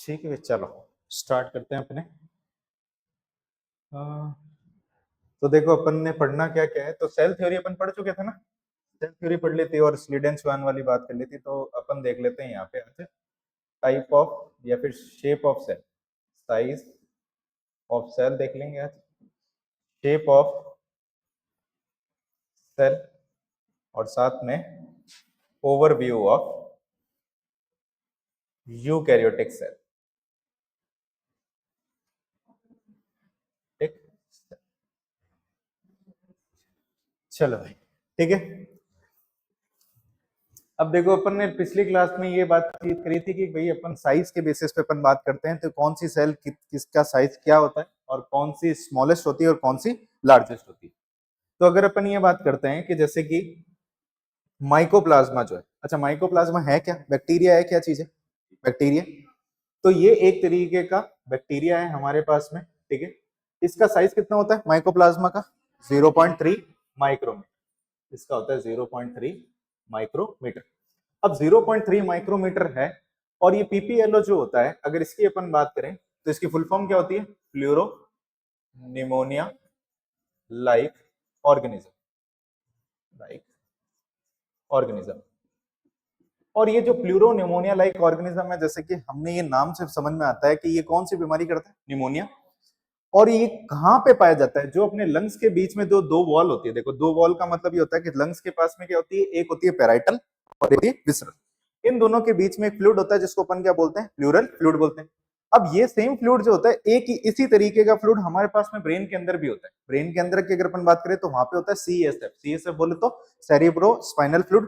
ठीक है, चलो स्टार्ट करते हैं अपने। तो देखो अपन ने पढ़ना क्या क्या है, तो सेल थ्योरी अपन पढ़ चुके थे ना। सेल थ्योरी पढ़ ली थी और स्लीडेन-स्वान वाली बात कर ली थी। तो अपन देख लेते हैं यहाँ पे आज टाइप ऑफ या फिर shape of cell, size of cell देख लेंगे आज, शेप ऑफ सेल और साथ में ओवरव्यू ऑफ यूकैरियोटिक सेल। ठीक, चलो भाई, ठीक है। अब देखो अपन ने पिछली क्लास में ये बात करी थी कि भाई अपन साइज के बेसिस पे अपन बात करते हैं, तो कौन सी सेल किसका साइज क्या होता है और कौन सी स्मॉलेस्ट होती है और कौन सी लार्जेस्ट होती है। तो अगर अपन ये बात करते हैं कि जैसे कि माइकोप्लाज्मा जो है, अच्छा माइकोप्लाज्मा है क्या, बैक्टीरिया है, क्या चीज है, बैक्टीरिया। तो ये एक तरीके का बैक्टीरिया है हमारे पास में, ठीक है। इसका साइज कितना होता है माइकोप्लाज्मा का, 0.3 माइक्रोमीटर। इसका होता है 0.3 माइक्रोमीटर। अब 0.3 माइक्रोमीटर है और ये पीपीएलओ जो होता है, अगर इसकी अपन बात करें तो इसकी फुल फॉर्म क्या होती है, fluoro pneumonia like organism, like organism. और ये जो प्लूरो निमोनिया लाइक ऑर्गेनिज्म है, जैसे कि हमने ये नाम से समझ में आता है कि ये कौन सी बीमारी करता है, निमोनिया। और ये कहाँ पे पाया जाता है, जो अपने लंग्स के बीच में दो वॉल होती है। देखो, दो वॉल का मतलब ये होता है कि लंग्स के पास में क्या होती है, एक होती है पेराइटल और एक होती है विसरल। इन दोनों के बीच में एक फ्लूइड होता है जिसको अपन क्या बोलते हैं, प्लूरल फ्लूइड बोलते हैं। अब ये सेम फ्लूइड जो होता है, एक ही इसी तरीके का फ्लूइड हमारे पास में ब्रेन के अंदर भी होता है। ब्रेन के अंदर की अगर अपन बात करें तो वहां पे होता है सीएसएफ। सीएसएफ बोले तो सेरिब्रो स्पाइनल फ्लूइड।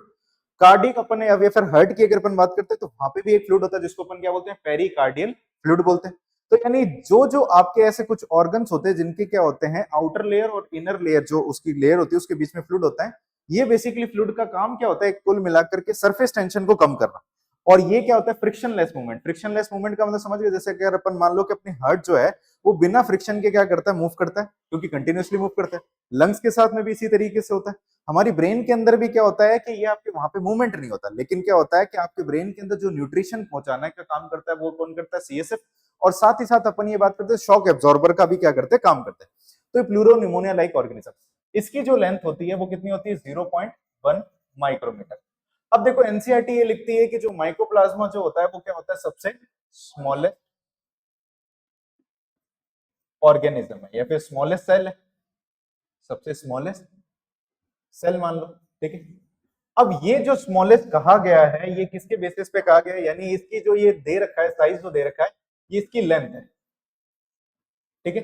कार्डिक अपन या फिर हार्ट की अगर अपन बात करते हैं तो वहां पे भी एक फ्लूइड होता है जिसको अपन क्या बोलते हैं, पेरिकार्डियल फ्लूइड बोलते हैं। तो यानी जो जो आपके ऐसे कुछ ऑर्गन्स होते हैं जिनके क्या होते हैं, आउटर लेयर और इनर लेयर, जो उसकी लेयर होती है उसके बीच में फ्लूइड होता है। ये बेसिकली फ्लूइड का काम क्या होता है, कुल मिलाकर के सरफेस टेंशन को कम करना। और ये क्या होता है, फ्रिक्शनलेस मूवमेंट। फ्रिक्शनलेस मूवमेंट का मतलब समझ गए, जैसे अगर अपन मान लो कि अपनी हार्ट जो है वो बिना फ्रिक्शन के क्या करता है, मूव करता है, क्योंकि कंटिन्यूअसली मूव करता है। लंग्स के साथ में भी इसी तरीके से होता है। हमारी ब्रेन के अंदर भी क्या होता है कि ये आपके वहां पे मूवमेंट नहीं होता, लेकिन क्या होता है कि आपके ब्रेन के अंदर जो न्यूट्रिशन पहुंचाने का काम करता है वो कौन करता है, सीएसएफ। और साथ ही साथ अपन ये बात करते हैं शॉक एब्जॉर्बर का भी क्या करते हैं, काम करते हैं। तो प्लूरो निमोनिया लाइक ऑर्गेनिज्म, इसकी जो लेंथ होती है वो कितनी होती है, 0.1 माइक्रोमीटर। अब देखो एनसीईआरटी ये लिखती है कि जो माइकोप्लाज्मा जो होता है वो क्या होता है, सबसे स्मॉलेस्ट ऑर्गेनिज्म है या फिर स्मॉलेस्ट सेल है, सबसे स्मॉलेस्ट सेल मान लो, ठीक है। अब ये जो स्मॉलेस्ट कहा गया है ये किसके बेसिस पे कहा गया है, यानी इसकी जो ये दे रखा है, साइज जो दे रखा है, ये इसकी लेंथ है, ठीक है।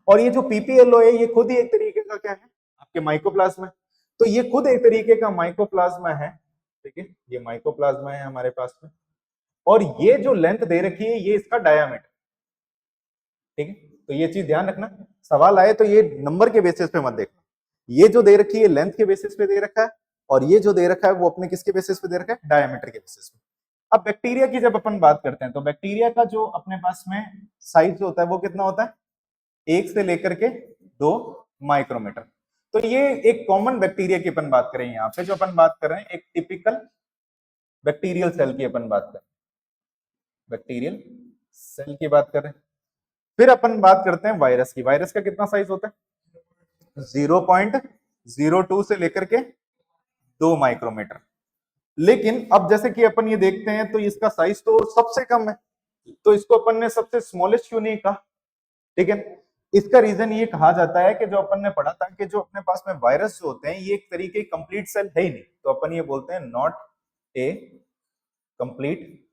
और ये जो पीपीएलओ है ये खुद ही एक तरीके का क्या है, आपके माइकोप्लाज्मा है। तो ये खुद एक तरीके का माइकोप्लाज्मा है, ठीक है। ये माइकोप्लाज्मा है हमारे पास में। और ये जो लेंथ दे रखी है ये इसका डायामीटर, ठीक है। तो ये चीज ध्यान रखना, सवाल आए तो ये नंबर के बेसिस पे मत देखना। ये जो दे रखी है लेंथ के बेसिस पे दे रखा है, और ये जो दे रखा है वो अपने किसके बेसिस पे दे रखा है, डायमीटर के बेसिस पे। अब बैक्टीरिया की जब अपन बात करते हैं तो बैक्टीरिया का जो अपने पास में साइज जो होता है वो कितना होता है, 1 से लेकर के 2 माइक्रोमीटर। तो ये एक कॉमन बैक्टीरिया की अपन बात करें, यहाँ पे जो अपन बात कर रहे हैं एक टिपिकल बैक्टीरियल सेल की अपन बात कर रहे हैं, बैक्टीरियल सेल की बात कर रहे हैं। फिर अपन बात करते हैं वायरस की। वायरस का कितना साइज होता है, 0.02 से लेकर के 2 माइक्रोमीटर। लेकिन अब जैसे कि अपन ये देखते हैं तो इसका साइज तो सबसे कम है, तो इसको अपन ने सबसे स्मॉलेस्ट क्यों नहीं कहा, ठीक है। इसका रीजन ये कहा जाता है कि जो अपन ने पढ़ा था कि जो अपने पास में वायरस जो होते हैं ये एक तरीके कंप्लीट सेल है ही नहीं, तो अपन ये बोलते हैं नॉट ए कंप्लीट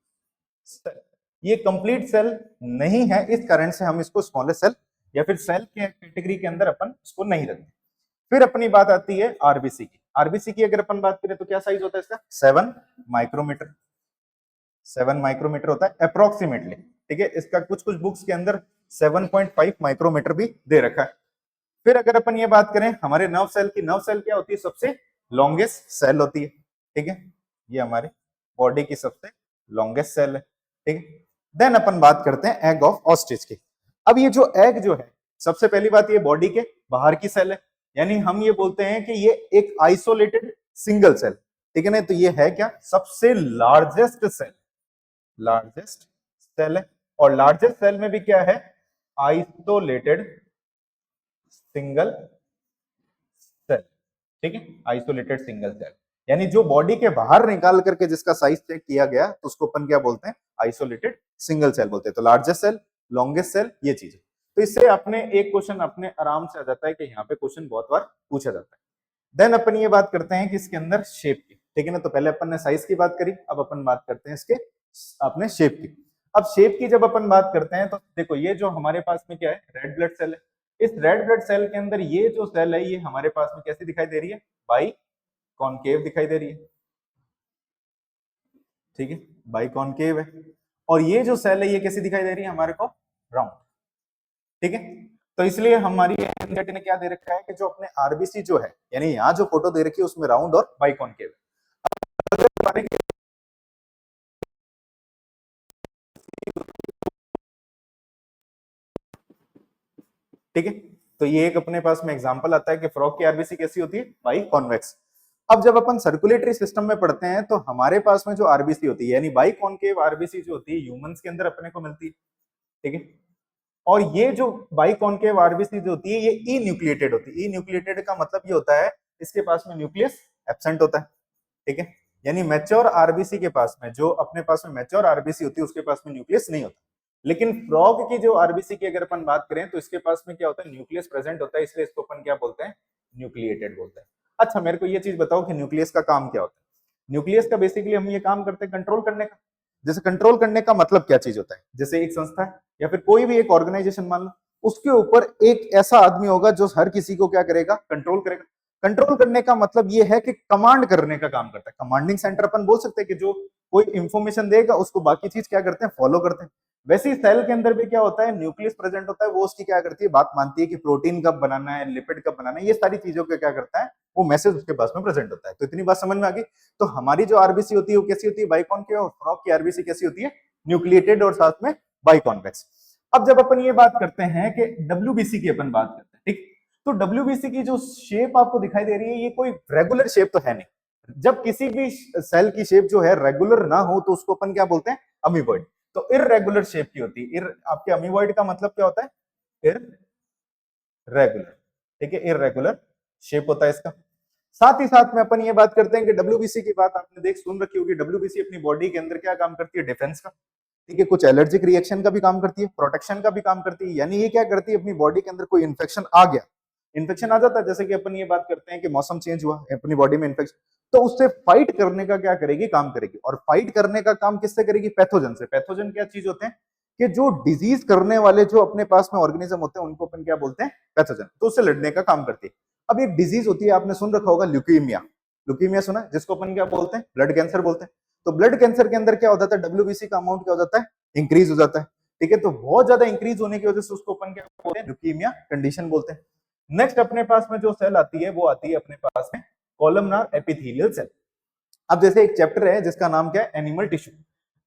सेल। ये कंप्लीट सेल नहीं है, इस कारण से हम इसको स्मॉलेस्ट सेल या फिर सेल के कैटेगरी के अंदर अपन इसको नहीं रखते। फिर अपनी बात आती है आरबीसी की। आरबीसी की अगर अपन बात करें तो क्या साइज होता है इसका, 7 माइक्रोमीटर। 7 माइक्रोमीटर होता है अप्रोक्सीमेटली, ठीक है। इसका कुछ कुछ बुक्स के अंदर 7.5 माइक्रोमीटर भी दे रखा है। फिर अगर अपन ये बात करें हमारे नर्व सेल की, नर्व सेल क्या होती है, सबसे लॉन्गेस्ट सेल होती है, ठीक है। ये हमारे बॉडी की सबसे लॉन्गेस्ट सेल है, ठीक है। देन अपन बात करते हैं एग ऑफ ऑस्ट्रिच की। अब ये जो एग जो है, सबसे पहली बात ये बॉडी के बाहर की सेल है, यानी हम ये बोलते हैं कि ये एक आइसोलेटेड सिंगल सेल, ठीक है ना। तो ये है क्या, सबसे लार्जेस्ट सेल, लार्जेस्ट सेल है। और लार्जेस्ट सेल में भी क्या है, आइसोलेटेड सिंगल सेल, ठीक है, आइसोलेटेड सिंगल सेल, यानी जो बॉडी के बाहर निकाल करके जिसका साइज चेक किया गया तो उसको अपन क्या बोलते हैं, आइसोलेटेड सिंगल सेल बोलते हैं। तो लार्जेस्ट सेल, लॉन्गेस्ट सेल, ये चीज। तो इससे अपने एक क्वेश्चन अपने आराम से आ जाता है कि यहाँ पे क्वेश्चन बहुत बार पूछा जाता है। देन अपन ये बात करते हैं कि इसके अंदर शेप की, ठीक है ना। तो पहले अपन ने साइज की बात करी, अब अपन बात करते हैं इसके अपने शेप की। अब शेप की जब अपन बात करते हैं तो देखो ये जो हमारे पास में क्या है, रेड ब्लड सेल है। इस रेड ब्लड सेल के अंदर ये जो सेल है ये हमारे पास में कैसी दिखाई दे रही है, बाई कॉनकेव दिखाई दे रही है, ठीक है, बाई कॉनकेव है। और ये जो सेल है ये कैसी दिखाई दे रही है हमारे को, राउंड, ठीक है। तो इसलिए हमारी एनसीईआरटी ने क्या दे रखा है कि जो अपने आरबीसी जो है, यानी यहाँ जो फोटो दे रखी है उसमें राउंड और बाई कॉनकेव है। ठीक है, तो ये एक अपने पास में एग्जांपल आता है कि फ्रॉग की आरबीसी कैसी होती है, बाई कॉन्वेक्स। अब जब अपन सर्कुलेटरी सिस्टम में पढ़ते हैं तो हमारे पास में जो आरबीसी होती है यानी बाई कॉनकेव आरबीसी जो होती है ह्यूमंस के अंदर अपने को मिलती है, ठीक है। और ये जो बाई कॉनकेव आरबीसी जो होती है ये ई न्यूक्लिएटेड होती है। ई न्यूक्लिएटेड का मतलब ये होता है इसके पास में न्यूक्लियस एब्सेंट होता है, ठीक है। यानी मैच्योर आरबीसी के पास में, जो अपने पास में मैच्योर आरबीसी होती है उसके पास में न्यूक्लियस नहीं होता। लेकिन फ्रॉग की जो आरबीसी की अगर अपन बात करें तो इसके पास में क्या होता है, न्यूक्लियस प्रेजेंट होता है, इसलिए इसको अपन क्या बोलते हैं, न्यूक्लिएटेड बोलते हैं। अच्छा मेरे को ये चीज बताओ कि न्यूक्लियस का काम क्या होता है। न्यूक्लियस का बेसिकली हम ये काम करते हैं कंट्रोल करने का। जैसे कंट्रोल करने का मतलब क्या चीज होता है, जैसे एक संस्था है या फिर कोई भी एक ऑर्गेनाइजेशन मान लो, उसके ऊपर एक ऐसा आदमी होगा जो हर किसी को क्या करेगा, कंट्रोल करेगा। कंट्रोल करने का मतलब ये है कि कमांड करने का काम करता है। कमांडिंग सेंटर अपन बोल सकते हैं कि जो कोई इंफॉर्मेशन देगा उसको बाकी चीज क्या करते हैं, फॉलो करते हैं। वैसे ही सेल के अंदर भी क्या होता है, न्यूक्लियस प्रेजेंट होता है, वो उसकी क्या करती है, बात मानती है कि प्रोटीन कब बनाना है, लिपिड कब बनाना है, ये सारी चीजों का क्या करता है, वो मैसेज उसके पास में प्रेजेंट होता है। तो इतनी बात समझ में आ गई। तो हमारी जो आरबीसी होती है वो कैसी होती है, बाइकॉनकेव, और फ्रॉग की आरबीसी कैसी होती है, न्यूक्लिएटेड और साथ में बाइकॉन्वेक्स। अब जब अपन ये बात करते हैं कि डब्ल्यूबीसी की अपन बात करते हैं, ठीक, तो डब्ल्यूबीसी की जो शेप आपको दिखाई दे रही है ये कोई रेगुलर शेप तो है नहीं। जब किसी भी सेल की शेप जो है रेगुलर ना हो तो उसको अपन क्या बोलते हैं, अमीबॉइड। तो इररेगुलर शेप की होती है। आपके अमीबॉइड का मतलब क्या होता है, इररेगुलर, ठीक है, इररेगुलर शेप होता है इसका। साथ ही साथ में अपन ये बात करते हैं कि डब्ल्यूबीसी की बात आपने देख सुन रखी होगी, डब्ल्यूबीसी अपनी बॉडी के अंदर क्या काम करती है, डिफेंस का, ठीक है, कुछ एलर्जिक रिएक्शन का भी काम करती है, प्रोटेक्शन का भी काम करती है। यानी ये क्या करती है, अपनी बॉडी के अंदर कोई इन्फेक्शन आ गया, इन्फेक्शन आ जाता है, जैसे कि अपन ये बात करते हैं कि मौसम चेंज हुआ, अपनी बॉडी में इन्फेक्शन, तो उससे फाइट करने का क्या करेगी, काम करेगी। और फाइट करने का काम किससे करेगी, पैथोजन से। पैथोजन क्या चीज होते हैं कि जो डिजीज करने वाले जो अपने पास में ऑर्गेनिज्म होते हैं उनको अपन क्या बोलते हैं, पैथोजन। तो उससे लड़ने का काम करती है। अब एक डिजीज होती है, आपने सुन रखा होगा, ल्यूकीमिया। ल्यूकीमिया सुना है, जिसको अपन क्या बोलते हैं, ब्लड कैंसर बोलते हैं। तो ब्लड कैंसर के अंदर क्या हो जाता है, डब्ल्यूबीसी का अमाउंट क्या हो जाता है, इंक्रीज हो जाता है, ठीक है। तो बहुत ज्यादा इंक्रीज होने की वजह से उसको अपन क्या बोलते हैं, ल्यूकीमिया कंडीशन बोलते हैं। नेक्स्ट अपने पास में जो सेल आती है वो आती है अपने पास में कॉलमनार एपिथेलियल सेल। अब जैसे एक चैप्टर है जिसका नाम क्या है, एनिमल टिश्यू।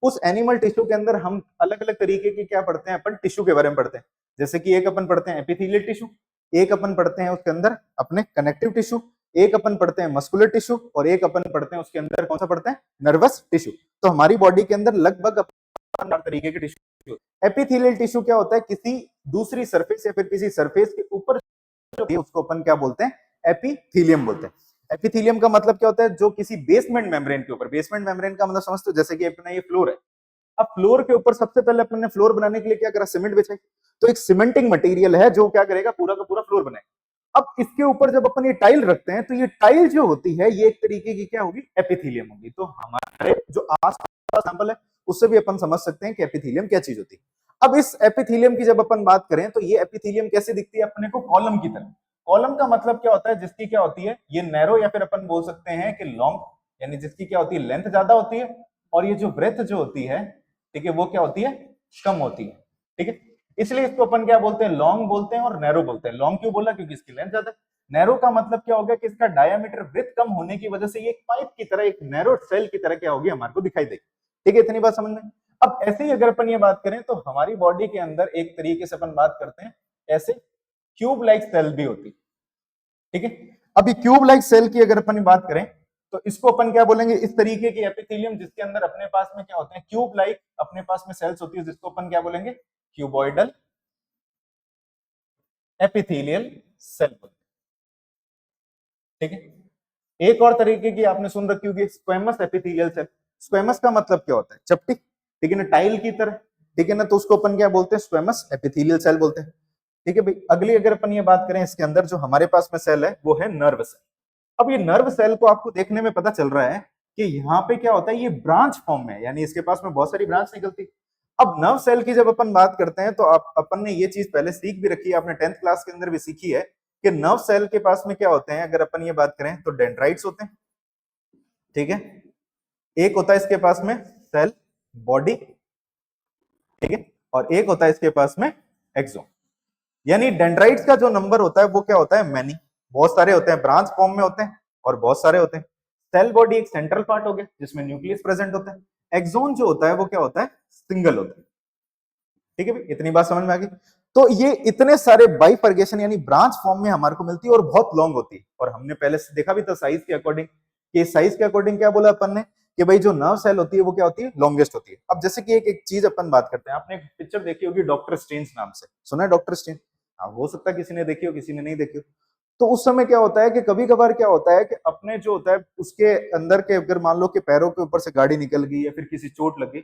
उस एनिमल टिश्यू के अंदर हम अलग अलग तरीके के क्या पढ़ते हैं, अपन टिश्यू के बारे में पढ़ते हैं। जैसे कि एक अपन पढ़ते हैं एपिथेलियल टिश्यू, एक अपन पढ़ते हैं उसके अंदर अपने कनेक्टिव टिश्यू, एक अपन पढ़ते हैं मस्कुलर टिश्यू, और एक अपन पढ़ते हैं उसके अंदर कौन सा पढ़ते हैं, नर्वस टिश्यू। तो हमारी बॉडी के अंदर लगभग तरीके के टिश्यू। एपिथेलियल टिश्यू क्या होता है, किसी दूसरी सरफेस या फिर किसी सरफेस के ऊपर उसको अपन क्या बोलते हैं, एपिथेलियम बोलते हैं। एपिथेलियम का मतलब क्या होता है, जो किसी बेसमेंट मेम्ब्रेन के ऊपर, बेसमेंट मेम्ब्रेन का मतलब समझते हो, जैसे कि अपना ये फ्लोर है। अब फ्लोर के ऊपर सबसे पहले अपन ने फ्लोर बनाने के लिए क्या करा, सीमेंट बिछाई। तो एक सीमेंटिंग मटेरियल है जो क्या करेगा, पूरा का पूरा फ्लोर बनाएगा। अब इसके ऊपर जब अपन ये टाइल रखते हैं तो ये टाइल जो होती है ये एक तरीके की क्या होगी, एपिथेलियम होगी। तो हमारे जो आसपास सैंपल है उससे भी अपन समझ सकते हैं कि एपिथेलियम क्या चीज होती है। अब इस एपिथेलियम की जब अपन बात करें तो ये एपिथेलियम कैसे दिखती है अपने को, कॉलम की तरह। कॉलम का मतलब क्या होता है, जिसकी क्या होती है, ये नैरो या फिर अपन बोल सकते हैं कि लॉन्ग, यानी जिसकी क्या होती है, लेंथ ज्यादा होती है, और ये जो ब्रेथ जो होती है, ठीक है, वो क्या होती है, कम होती है, ठीक है। इसलिए इसको अपन क्या बोलते हैं, लॉन्ग बोलते हैं और नैरो बोलते हैं। लॉन्ग क्यों बोला, क्योंकि इसकी लेंथ ज्यादा है। नैरो का मतलब क्या हो गया कि इसका डायमीटर, ब्रेथ कम होने की वजह से ये एक पाइप की तरह, एक नैरो सेल की तरह क्या होगी, हमारे को दिखाई देगी, ठीक है। इतनी बात समझ में। अब ऐसे ही अगर अपन ये बात करें तो हमारी बॉडी के अंदर एक तरीके से अपन बात करते हैं ऐसे क्यूब लाइक सेल भी होती है, ठीक है। अभी क्यूब लाइक सेल की अगर अपन बात करें तो इसको अपन क्या बोलेंगे, इस तरीके की एपिथेलियम जिसके अंदर अपने पास में क्या होते हैं, क्यूब लाइक अपने पास में सेल्स होती है, जिसको अपन क्या बोलेंगे, क्यूबॉइडल एपिथेलियल सेल बोलते हैं। ठीक है, एक और तरीके की आपने सुन रखी होगी, स्क्वेमस एपिथेलियल सेल। स्क्वेमस का मतलब क्या होता है, चपटी, ठीक है ना, टाइल की तरह, ठीक है ना, तो उसको अपन क्या बोलते हैं, स्क्वेमस एपिथेलियल सेल बोलते हैं। ठीक है भाई, अगली अगर अपन ये बात करें, इसके अंदर जो हमारे पास में सेल है वो है नर्व सेल। अब ये नर्व सेल को आपको देखने में पता चल रहा है कि यहाँ पे क्या होता है, ये ब्रांच फॉर्म में, यानी इसके पास में बहुत सारी ब्रांच निकलती। अब नर्व सेल की जब अपन बात करते हैं तो आप अपन ने ये चीज पहले सीख भी रखी है, आपने 10th क्लास के अंदर भी सीखी है कि नर्व सेल के पास में क्या होते हैं, अगर अपन ये बात करें तो डेंड्राइट्स होते हैं। ठीक है, एक होता है इसके पास में सेल बॉडी, ठीक है, और एक होता है इसके पास में एक्सोन। यानी डेंड्राइट्स का जो नंबर होता है वो क्या होता है, मैनी, बहुत सारे होते हैं, ब्रांच फॉर्म में होते हैं और बहुत सारे होते हैं। सेल बॉडी एक सेंट्रल पार्ट हो गया जिसमें न्यूक्लियस प्रेजेंट होता है। एक्सोन जो होता है वो क्या होता है, सिंगल होता है। ठीक है भाई, इतनी बात समझ में आ गई। तो ये इतने सारे बाइफर्गेशन यानी ब्रांच फॉर्म में हमारे को मिलती है और बहुत लॉन्ग होती है, और हमने पहले से देखा भी था साइज के अकॉर्डिंग, कि साइज के अकॉर्डिंग क्या बोला अपन ने कि भाई जो नर्व सेल होती है वो क्या होती है, लॉन्गेस्ट होती है। अब जैसे कि एक चीज अपन बात करते हैं, आपने एक पिक्चर देखी होगी डॉक्टर स्ट्रेंज नाम से, सुना है डॉक्टर स्ट्रेंज? हाँ, हो सकता है किसी ने देखी हो किसी ने नहीं देखी हो। तो उस समय क्या होता है कि कभी कभार क्या होता है कि अपने जो होता है उसके अंदर के, अगर मान लो कि पैरों के ऊपर से गाड़ी निकल गई या फिर किसी चोट लगी,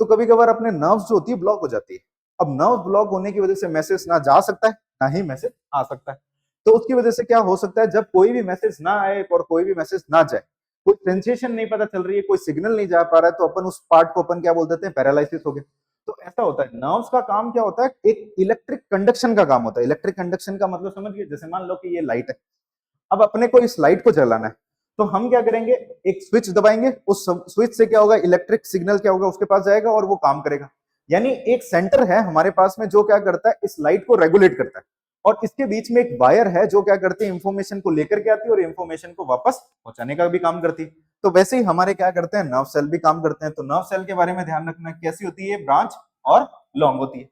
तो कभी कभार अपने नर्व्स जो होती है ब्लॉक हो जाती है। अब नर्व ब्लॉक होने की वजह से मैसेज ना जा सकता है ना ही मैसेज आ सकता है। तो उसकी वजह से क्या हो सकता है, जब कोई भी मैसेज ना आए और कोई भी मैसेज ना जाए, कोई सेंसेशन नहीं पता चल रही है, कोई सिग्नल नहीं जा पा रहा है, तो अपन उस पार्ट को अपन क्या बोल देते हैं, पैरालिसिस हो गया। तो ऐसा होता है, नर्व्स का काम क्या होता है, एक इलेक्ट्रिक कंडक्शन का काम होता है। इलेक्ट्रिक कंडक्शन का मतलब समझिए, जैसे मान लो कि ये लाइट है, अब अपने को इस लाइट को जलाना है, तो हम क्या करेंगे, एक स्विच दबाएंगे, उस स्विच से क्या होगा, इलेक्ट्रिक सिग्नल क्या होगा उसके पास जाएगा और वो काम करेगा। यानी एक सेंटर है हमारे पास में जो क्या करता है, इस लाइट को रेगुलेट करता है, और इसके बीच में एक वायर है जो क्या करती है, इंफॉर्मेशन को लेकर के आती है और इंफॉर्मेशन को वापस पहुंचाने का भी काम करती है। तो वैसे ही हमारे क्या करते हैं, नर्व सेल भी काम करते हैं। तो नर्व सेल के बारे में ध्यान रखना, कैसी होती है, ब्रांच और लॉन्ग होती है।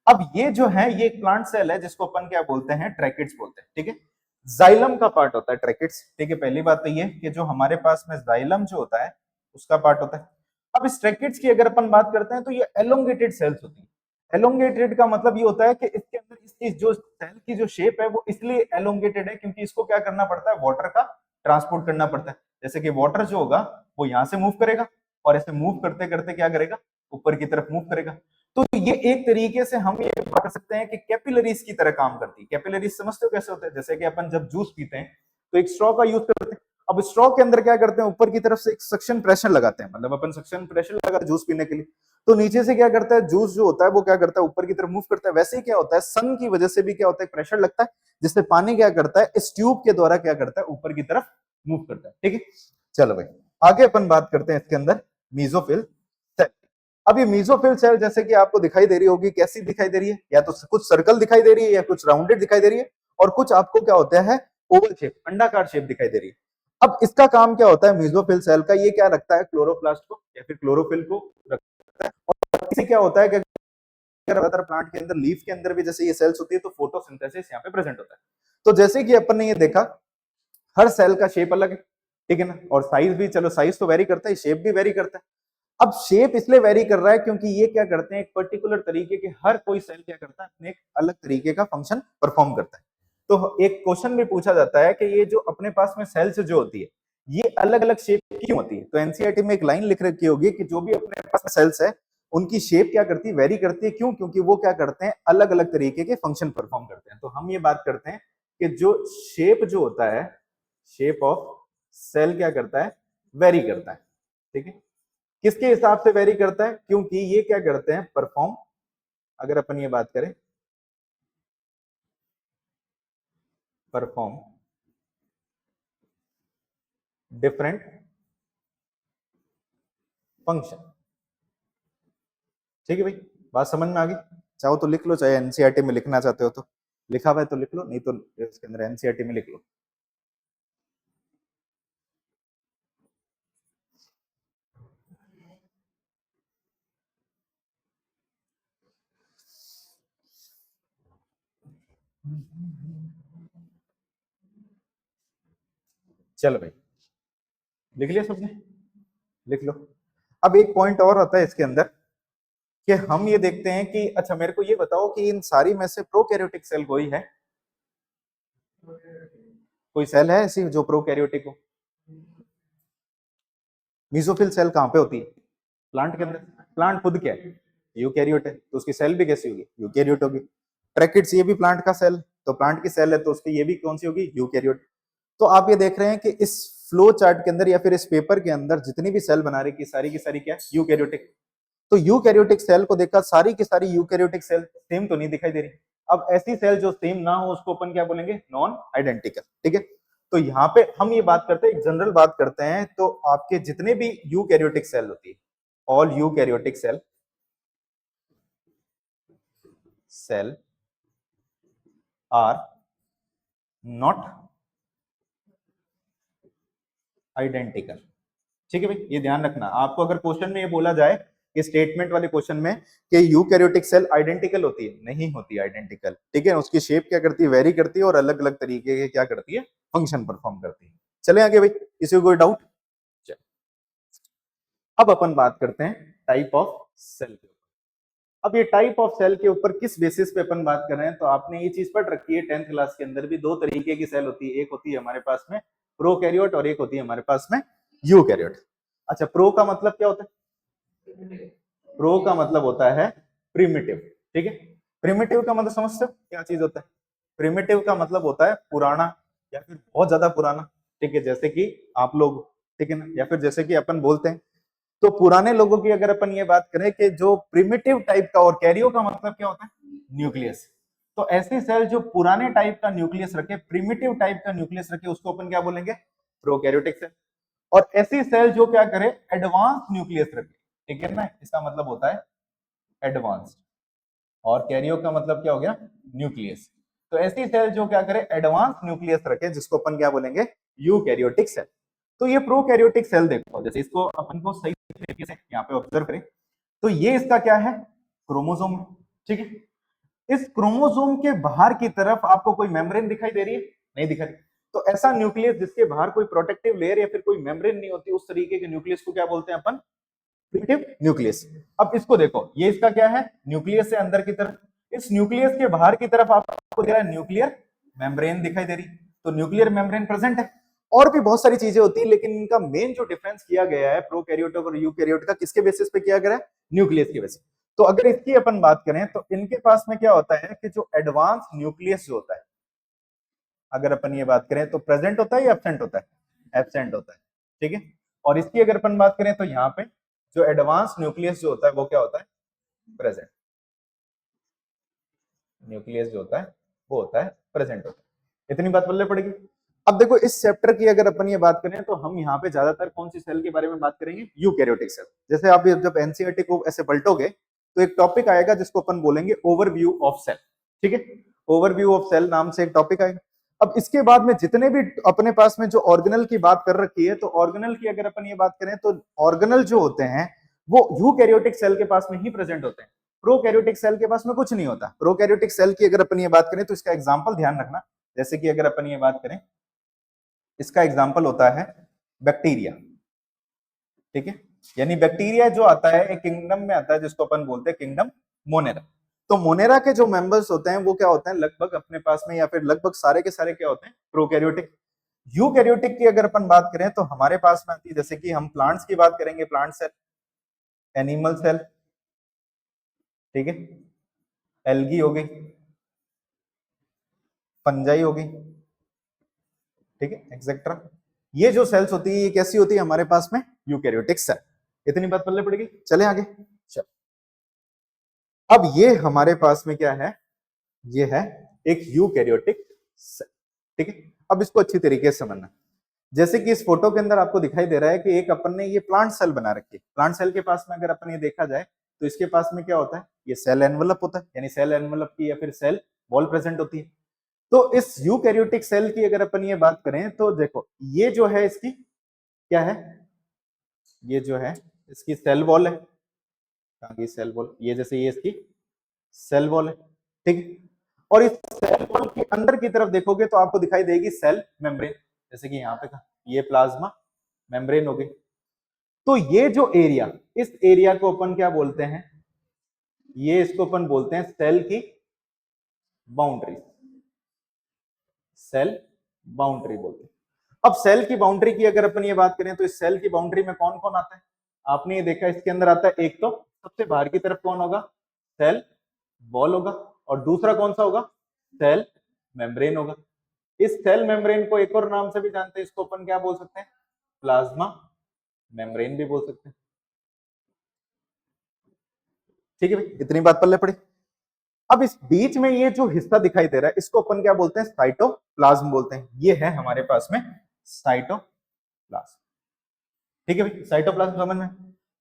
अब ये जो है, ये एक प्लांट सेल है जिसको अपन क्या बोलते हैं, ट्रैकिड्स बोलते हैं। ठीक है, जाइलम का पार्ट होता है ट्रैकिड्स। ठीक है, पहली बात तो ये कि जो हमारे पास में जाइलम जो होता है उसका पार्ट होता है। अब इस ट्रैकिड्स की अगर अपन बात करते हैं तो ये एलोंगेटेड सेल्स होती है। एलोंगेटेड का मतलब ये होता है कि इसके अंदर इसकी जो सेल की जो शेप है वो इसलिए एलोंगेटेड है क्योंकि इसको क्या करना पड़ता है, वाटर का ट्रांसपोर्ट करना पड़ता है। जैसे कि वाटर जो होगा वो यहाँ से मूव करेगा और ऐसे मूव करते करते क्या करेगा, ऊपर की तरफ मूव करेगा। तो ये एक तरीके से हम ये बात कर सकते हैं कि कैपिलरीज की तरह काम करती है। कैपिलरीज समझते हो कैसे होते हैं, जैसे कि अपन जब जूस पीते हैं तो एक स्ट्रॉ का यूज करते हैं। अब स्ट्रॉ के अंदर क्या करते हैं, ऊपर की तरफ से एक सक्शन प्रेशर लगाते हैं, मतलब अपन सक्शन प्रेशर लगाते हैं जूस पीने के लिए। तो नीचे से क्या करता है, जूस जो होता है वो क्या करता है, ऊपर की तरफ मूव करता है। वैसे ही क्या होता है, सन की वजह से भी क्या होता है, प्रेशर लगता है, जिससे पानी क्या करता है, इस ट्यूब के द्वारा क्या करता है, ऊपर की तरफ मूव करता है। ठीक है, चलो भाई आगे अपन बात करते हैं इसके अंदर मीजोफिल सेल। अब ये मीजोफिल सेल जैसे कि आपको दिखाई दे रही होगी, कैसी दिखाई दे रही है, या तो कुछ सर्कल दिखाई दे रही है या कुछ राउंडेड दिखाई दे रही है, और कुछ आपको क्या होता है, ओवल शेप, अंडाकार शेप दिखाई दे रही है। अब इसका काम क्या होता है, मेसोफिल सेल का, ये क्या रखता है, क्लोरोप्लास्ट को या फिर क्लोरोफिल को रखता है। और इसे क्या होता है कि ज्यादातर प्लांट के अंदर, लीफ के अंदर भी जैसे ये सेल्स होती है तो फोटोसिंथेसिस यहाँ पे प्रेजेंट होता है। तो जैसे कि अपन ने ये देखा, हर सेल का शेप अलग है, ठीक है ना, और साइज भी, चलो साइज तो वेरी करता है, शेप भी वेरी करता है। अब शेप इसलिए वेरी कर रहा है क्योंकि ये क्या करते हैं, एक पर्टिकुलर तरीके के, हर कोई सेल क्या करता है, अपने एक अलग तरीके का फंक्शन परफॉर्म करता है। तो एक क्वेश्चन भी पूछा जाता है कि ये जो अपने पास में सेल्स जो होती है ये अलग अलग शेप की क्यों होती है। तो एनसीईआरटी में एक लाइन लिख रखी होगी कि जो भी अपने पास सेल्स है उनकी शेप क्या करती है, वेरी करती है। क्यों? क्योंकि वो क्या करते हैं, अलग अलग तरीके के फंक्शन परफॉर्म करते हैं। तो हम ये बात करते हैं कि जो शेप जो होता है, शेप ऑफ सेल क्या करता है, वेरी करता है। ठीक है, किसके हिसाब से वेरी करता है, क्योंकि ये क्या करते हैं, परफॉर्म, अगर अपन ये बात करें, परफॉर्म डिफरेंट फंक्शन। ठीक है भाई, बात समझ में आ गई? चाहो तो लिख लो, चाहे एनसीईआरटी में लिखना चाहते हो तो लिखा हुआ है तो लिख लो, नहीं तो इसके अंदर एनसीईआरटी में लिख लो। चलो भाई, लिख लिया सबने? लिख लो। अब एक पॉइंट और आता है इसके अंदर कि हम ये देखते हैं कि अच्छा मेरे को ये बताओ कि इन सारी में से प्रोकैरियोटिक सेल कोई है? कोई सेल है ऐसी जो प्रोकैरियोटिक हो? मीसोफिल सेल कहां पे होती है? प्लांट के अंदर। प्लांट खुद क्या है? यूकैरियोट है, तो उसकी सेल भी कैसी होगी? यूकैरियोट होगी। ट्रैकिड्स ये भी प्लांट का सेल, तो प्लांट की सेल है तो उसकी ये भी कौन सी होगी? यूकैरियोट। तो आप ये देख रहे हैं कि इस फ्लो चार्ट के अंदर या फिर इस पेपर के अंदर जितनी भी सेल बना रही की सारी क्या? यूकैरियोटिक। तो यूकैरियोटिक सेल को देखकर सारी की सारी यूकैरियोटिक सेल सेम तो नहीं दिखाई दे रही। अब ऐसी सेल जो सेम ना हो उसको अपन क्या बोलेंगे? Non identical. ठीक है, तो यहाँ पे हम ये बात करते हैं, एक जनरल बात करते हैं, तो आपके जितने भी यूकैरियोटिक सेल होती है, all eukaryotic cell are not identical. ठीक है भाई, ये ध्यान रखना। आपको अगर क्वेश्चन में ये बोला जाए कि स्टेटमेंट वाले क्वेश्चन में कि यूकैरियोटिक सेल आइडेंटिकल होती है, नहीं होती आइडेंटिकल। ठीक है, उसकी शेप क्या करती है? वेरी करती है और अलग अलग तरीके के क्या करती है? फंक्शन परफॉर्म करती है। चले आगे भाई, किसी को कोई डाउट? अब अपन बात करते हैं टाइप ऑफ सेल के ऊपर। अब ये टाइप ऑफ सेल के ऊपर किस बेसिस पे अपन बात कर रहे हैं? तो आपने ये चीज पढ़ रखी है 10th क्लास के अंदर भी, दो तरीके की सेल होती है। एक होती है हमारे पास में प्रोकैरियोट और एक होती है हमारे पास में यूकैरियोट। अच्छा, प्रो का मतलब क्या होता है? प्रो का मतलब होता है प्रिमिटिव। ठीक है, प्रिमिटिव का मतलब समझते हो क्या चीज होता है? प्रिमिटिव का मतलब होता है पुराना या फिर बहुत ज्यादा पुराना। ठीक है, जैसे कि आप लोग, ठीक है ना, या फिर जैसे कि अपन बोलते हैं, तो पुराने लोगों की अगर अपन ये बात करें कि जो प्रिमिटिव टाइप का, और कैरियो का मतलब क्या होता है? न्यूक्लियस। तो ऐसी सेल जो पुराने टाइप का न्यूक्लियस रखे, प्रिमिटिव टाइप का न्यूक्लियस रखे, उसको अपन क्या बोलेंगे? Prokaryotic cell. और ऐसी सेल जो क्या करे? एडवांस न्यूक्लियस रखे। ठीक है ना, इसका मतलब होता है एडवांस। और कैरियो का मतलब क्या हो गया? न्यूक्लियस। तो ऐसी सेल जो क्या करे? एडवांस न्यूक्लियस रखे, जिसको अपन क्या बोलेंगे? Eukaryotic cell. तो ये प्रोकैरियोटिक सेल देखो, जैसे इसको अपन को सही तरीके से यहाँ पे ऑब्जर्व करें, तो ये इसका क्या है? क्रोमोसोम। ठीक है, इस क्रोमोसोम के बाहर की तरफ आपको कोई मेम्ब्रेन दिखाई दे रही है? नहीं दिखा रही। तो ऐसा न्यूक्लियस जिसके बाहर कोई प्रोटेक्टिव लेयर या फिर कोई मेम्ब्रेन नहीं होती, उस तरीके के न्यूक्लियस को क्या बोलते हैं अपन? Primitive nucleus. अब इसको देखो, ये इसका क्या है? न्यूक्लियस से अंदर की तरफ। इस न्यूक्लियस के बाहर की तरफ आपको दे रहा है न्यूक्लियर मेम्ब्रेन दिखाई दे रही। तो न्यूक्लियर मेम्ब्रेन प्रेजेंट है। और भी बहुत सारी चीजें होती है, लेकिन इनका मेन जो डिफरेंस किया गया है प्रोकैरियोट और यूकैरियोट का, किसके बेसिस पे किया गया है? न्यूक्लियस के बेसिस। तो अगर इसकी अपन बात करें तो इनके पास में क्या होता है कि जो एडवांस न्यूक्लियस जो होता है, अगर अपन ये बात करें तो प्रेजेंट होता है या एब्सेंट होता है? एब्सेंट होता है। ठीक है, और इसकी अगर अपन बात करें तो यहाँ पे जो एडवांस न्यूक्लियस जो होता है वो क्या होता है? प्रेजेंट। न्यूक्लियस जो होता है वो होता है प्रेजेंट होता है। इतनी बात बोलने पड़ेगी। अब देखो, इस चैप्टर की अगर अपन ये बात करें तो हम यहाँ पे ज्यादातर कौन सी सेल के बारे में बात करेंगे? Eukaryotic cell. जैसे आप जब एनसीईआरटी को ऐसे पलटोगे तो एक टॉपिक आएगा जिसको अपन बोलेंगे ओवरव्यू ऑफ सेल। ठीक है, ओवरव्यू ऑफ सेल नाम से एक टॉपिक आएगा। अब इसके बाद में जितने भी अपने पास में जो ऑर्गेनल की बात कर रखी है, तो ऑर्गेनल की अगर अपन ये बात करें तो ऑर्गेनल जो होते हैं वो यूकैरियोटिक सेल के पास में ही प्रेजेंट होते हैं। प्रोकैरियोटिक सेल के पास में कुछ नहीं होता। प्रोकैरियोटिक सेल की अगर अपन ये बात करें तो इसका एग्जांपल ध्यान रखना। जैसे कि अगर अपन ये बात करें, इसका एग्जांपल होता है बैक्टीरिया। ठीक है, यानी बैक्टीरिया जो आता है एक किंगडम में आता है जिसको अपन बोलते हैं किंगडम मोनेरा। तो मोनेरा के जो मेंबर्स होते हैं वो क्या होते हैं? लगभग अपने पास में या फिर लगभग सारे के सारे क्या होते हैं? प्रोकैरियोटिक। यूकैरियोटिक की अगर अपन बात करें तो हमारे पास में आती है, जैसे कि हम प्लांट्स की बात करेंगे, प्लांट सेल, एनिमल सेल, ठीक है, एल्गी हो गई, फंजाई हो गई, ठीक है, एक्सेट्रा। ये जो सेल्स होती है ये कैसी होती है हमारे पास में? Eukaryotic cell. इतनी बात पल्ले पड़ेगी। चले आगे। चल, अब ये हमारे पास में क्या है? ये है एक यूकैरियोटिक सेल। ठीक है, अब इसको अच्छी तरीके से समझना। जैसे कि इस फोटो के अंदर आपको दिखाई दे रहा है कि एक अपन ने ये प्लांट सेल बना रखी है। प्लांट सेल के पास में अगर अपन ये देखा जाए तो इसके पास में क्या होता है? ये सेल एनवलप होता है, यानी सेल एनवलप की या फिर सेल वॉल प्रेजेंट होती है। तो इस यूकैरियोटिक सेल की अगर अपन ये बात करें तो देखो, ये जो है इसकी क्या है? ये जो है इसकी सेल वॉल है। कहाँ गई सेल वॉल? ये जैसे ये इसकी सेल वॉल है। ठीक है, और इस सेल वॉल के अंदर की तरफ देखोगे तो आपको दिखाई देगी सेल मेम्ब्रेन। जैसे कि यहाँ पे ये प्लाज्मा, मेम्ब्रेन हो गई। तो ये जो एरिया, इस एरिया को अपन क्या बोलते हैं, ये इसको अपन बोलते हैं सेल की बाउंड्री, सेल बाउंड्री बोलते हैं। अब सेल की बाउंड्री की अगर अपन ये बात करें तो इस सेल की बाउंड्री में कौन कौन आता है, आपने ये देखा इसके अंदर आता है, एक तो सबसे बाहर की तरफ कौन होगा, सेल वॉल होगा, और दूसरा कौन सा होगा, सेल मेम्ब्रेन होगा। इस सेल मेम्ब्रेन को एक और नाम से भी जानते हैं, इसको अपन क्या बोल सकते हैं, प्लाज्मा मेम्ब्रेन भी बोल सकते हैं। ठीक है भाई, इतनी बात पल्ले पड़ी। अब इस बीच में ये जो हिस्सा दिखाई दे रहा है इसको अपन क्या बोलते हैं, साइटोप्लाज्म बोलते हैं। ये है हमारे पास में साइटोप्लाज्म। ठीक है भाई, साइटोप्लाज्म समझ में।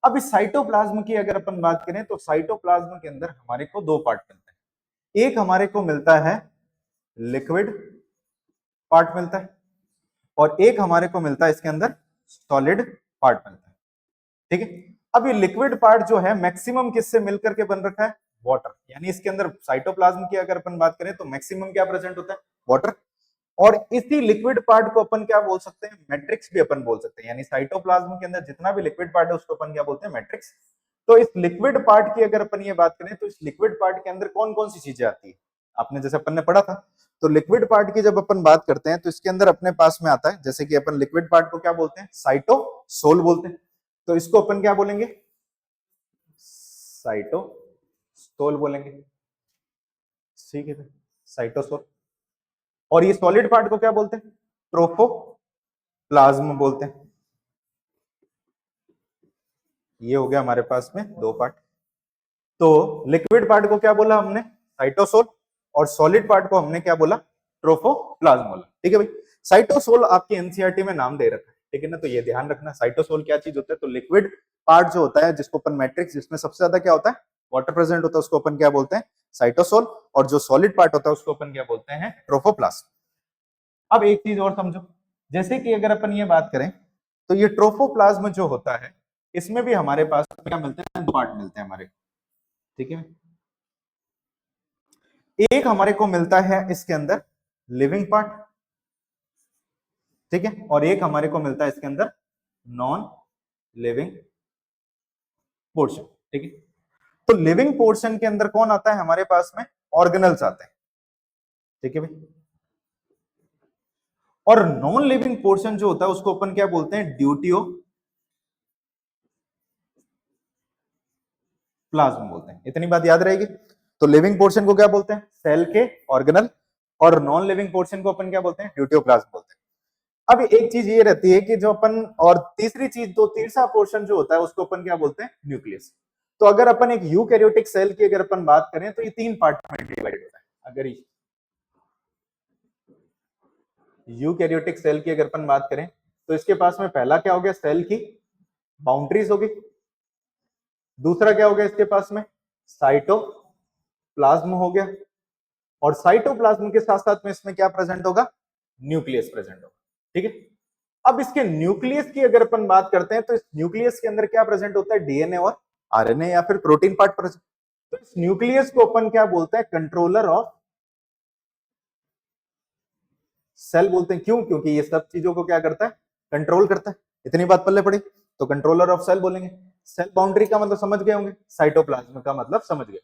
अब इस साइटोप्लाज्म की अगर अपन बात करें तो साइटोप्लाज्म के अंदर हमारे को दो पार्ट मिलते हैं। एक हमारे को मिलता है लिक्विड पार्ट मिलता है, और एक हमारे को मिलता है इसके अंदर सॉलिड पार्ट मिलता है। ठीक है, अब ये लिक्विड पार्ट जो है मैक्सिमम किससे मिलकर के बन रखा है, वाटर। यानी इसके अंदर साइटोप्लाज्म की अगर अपन बात करें तो मैक्सिमम क्या प्रेजेंट होता है, वाटर। और इसी लिक्विड पार्ट को अपन क्या बोल सकते हैं, मैट्रिक्स भी अपन बोल सकते हैं। यानी साइटोप्लाज्म के अंदर जितना भी लिक्विड पार्ट है उसको अपन क्या बोलते हैं, मैट्रिक्स। तो इस लिक्विड पार्ट की अगर अपन ये बात करें तो इस लिक्विड पार्ट के अंदर कौन कौन सी चीजें आती है, आपने जैसे अपन ने पढ़ा था। तो लिक्विड पार्ट की जब अपन बात करते हैं तो इसके अंदर अपने पास में आता है, जैसे कि अपन लिक्विड पार्ट को क्या बोलते हैं, साइटोसोल बोलते हैं। तो इसको अपन क्या बोलेंगे, साइटोसोल बोलेंगे। ठीक है, साइटोसोल। और ये सॉलिड पार्ट को क्या बोलते हैं, ट्रोफोप्लाज्म बोलते हैं। ये हो गया हमारे पास में दो पार्ट। तो लिक्विड पार्ट को क्या बोला हमने, साइटोसोल, और सॉलिड पार्ट को हमने क्या बोला, ट्रोफोप्लाज्म बोला। ठीक है भाई, साइटोसोल आपके एनसीईआरटी में नाम दे रखा है, ठीक है ना। तो ये ध्यान रखना, साइटोसोल क्या चीज होता है, तो लिक्विड पार्ट जो होता है जिसको अपन मैट्रिक्स, जिसमें सबसे ज्यादा क्या होता है, वाटर प्रेजेंट होता है, उसको अपन क्या बोलते हैं, साइटोसोल। और जो सॉलिड पार्ट होता है उसको अपन क्या बोलते हैं, ट्रोफोप्लाज्म। अब एक चीज और समझो, जैसे कि अगर अपन ये बात करें तो ये ट्रोफोप्लाज्म जो होता है इसमें भी हमारे पास क्या मिलते हैं, दो पार्ट मिलते हैं हमारे। ठीक है, एक हमारे को मिलता है इसके अंदर लिविंग पार्ट, ठीक है, और एक हमारे को मिलता है इसके अंदर नॉन लिविंग पोर्शन। ठीक है, तो लिविंग पोर्शन के अंदर कौन आता है हमारे पास में, ऑर्गेनल्स आते हैं। ठीक है भाई, और नॉन लिविंग पोर्शन जो होता है उसको अपन क्या बोलते हैं, ड्यूटियो प्लाज्म बोलते हैं। इतनी बात याद रहेगी। तो लिविंग पोर्शन को क्या बोलते हैं, सेल के ऑर्गेनल, और नॉन लिविंग पोर्शन को अपन क्या बोलते हैं, ड्यूटियोप्लाज्म बोलते हैं। अब एक चीज ये रहती है कि जो अपन, और तीसरी चीज, दो तीसरा पोर्शन जो होता है उसको अपन क्या बोलते हैं, न्यूक्लियस। तो अगर अपन एक यूकैरियोटिक सेल की अगर अपन बात करें तो ये तीन पार्ट में डिवाइड होता है। अगर यूकैरियोटिक सेल की अगर अपन बात करें तो इसके पास में पहला क्या हो गया, सेल की बाउंड्रीज होगी। दूसरा क्या हो गया इसके पास में, साइटोप्लाज्म हो गया। और साइटोप्लाज्म के साथ साथ में इसमें क्या प्रेजेंट होगा, न्यूक्लियस प्रेजेंट होगा। ठीक है, अब इसके न्यूक्लियस की अगर अपन बात करते हैं तो इस न्यूक्लियस के अंदर क्या प्रेजेंट होता है, डीएनए और आरएनए या फिर प्रोटीन पार्ट प्रेजेंट। तो इस न्यूक्लियस को अपन क्या बोलते हैं, कंट्रोलर ऑफ सेल बोलते हैं। क्यों, क्योंकि ये सब चीजों को क्या करता है, कंट्रोल करता है। इतनी बात पल्ले पड़ी, तो कंट्रोलर ऑफ सेल बोलेंगे। सेल बाउंड्री का मतलब समझ गए होंगे, साइटोप्लाज्म का मतलब समझ गए।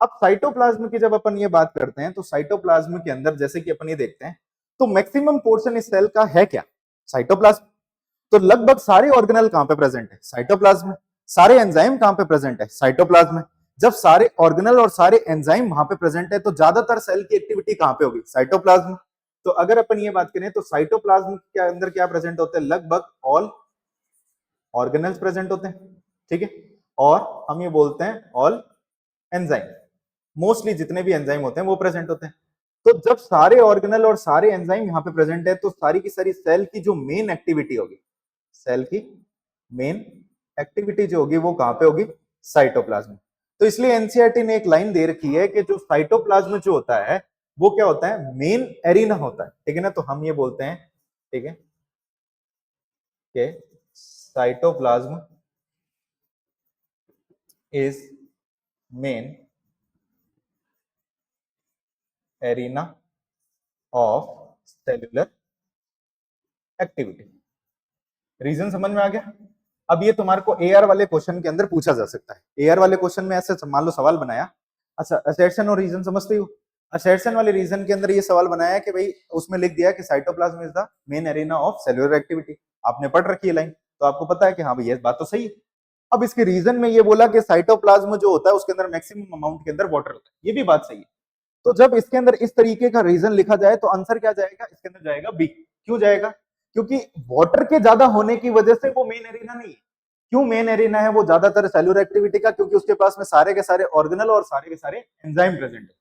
अब साइटोप्लाज्म की जब अपन ये बात करते हैं तो साइटोप्लाज्म के अंदर जैसे कि अपन ये देखते हैं तो मैक्सिमम पोर्शन इस सेल का है क्या, साइटोप्लाज्म। तो लगभग सारे ऑर्गेनल कहां पे प्रेजेंट है, साइटोप्लाज्म में। सारे एंजाइम कहां पे प्रेजेंट है, साइटोप्लाज्म में। जब सारे ऑर्गेनल और सारे एंजाइम वहां पे प्रेजेंट है तो ज्यादातर सेल की एक्टिविटी कहां पे होगी, साइटोप्लाज्म। तो अगर अपन ये बात करें तो साइटोप्लाज्म के अंदर क्या प्रेजेंट होते हैं, लगभग ऑल ऑर्गेनल्स प्रेजेंट होते हैं। ठीक है, और हम ये बोलते हैं ऑल एंजाइम, मोस्टली जितने भी एंजाइम होते हैं वो प्रेजेंट होते हैं। तो जब सारे ऑर्गेनल और सारे एंजाइम यहाँ पे प्रेजेंट है तो सारी की सारी सेल की जो मेन एक्टिविटी होगी, सेल की मेन एक्टिविटी जो होगी वो कहां पे होगी, साइटोप्लाज्म। तो इसलिए एनसीईआरटी ने एक लाइन दे रखी है कि जो साइटोप्लाज्म जो होता है वो क्या होता है, मेन एरिना होता है। ठीक है ना, तो हम ये बोलते हैं, ठीक है, कि cytoplasm is main arena of cellular activity. Reason समझ में आ गया। अब ये तुम्हारे को एआर वाले क्वेश्चन के अंदर पूछा जा सकता है। एआर वाले क्वेश्चन में ऐसे मान लो सवाल बनाया, अच्छा असर्शन और रीजन समझते हो, असर्शन वाले रीजन के अंदर ये सवाल बनाया कि भाई उसमें लिख दिया कि cytoplasm is the main arena of cellular activity, आपने पढ़ रखी है लाइन, तो आपको पता है कि हाँ भाई ये बात तो सही है। अब इसके रीजन में ये बोला कि साइटोप्लाज्म जो होता है उसके अंदर मैक्सिमम अमाउंट के अंदर वाटर होता है, ये भी बात सही है। तो जब इसके अंदर इस तरीके का रीजन लिखा जाए तो आंसर क्या जाएगा, इसके अंदर जाएगा बी। क्यों जाएगा, क्योंकि वाटर के ज्यादा होने की वजह से वो मेन एरिना नहीं है। क्यों मेन एरिना है वो ज्यादातर सेलुलर एक्टिविटी का, क्योंकि उसके पास में सारे के सारे ऑर्गेनल और सारे के सारे एंजाइम प्रेजेंट है।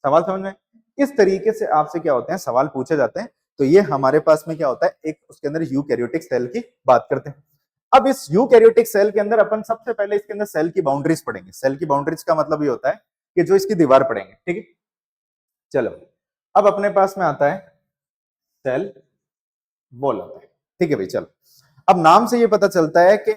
सवाल समझ में, इस तरीके से आपसे क्या होते हैं सवाल पूछे जाते हैं। तो ये हमारे पास में क्या होता है, एक उसके अंदर यूकैरियोटिक सेल की बात करते हैं। अब इस यूकैरियोटिक सेल के अंदर अपन सबसे पहले इसके अंदर सेल की बाउंड्रीज पढ़ेंगे। सेल की बाउंड्रीज का मतलब ये होता है कि जो इसकी दीवार पढ़ेंगे, ठीक है। चलो अब अपने पास में आता है सेल वॉल आता है, ठीक है भाई। चलो अब नाम से ये पता चलता है कि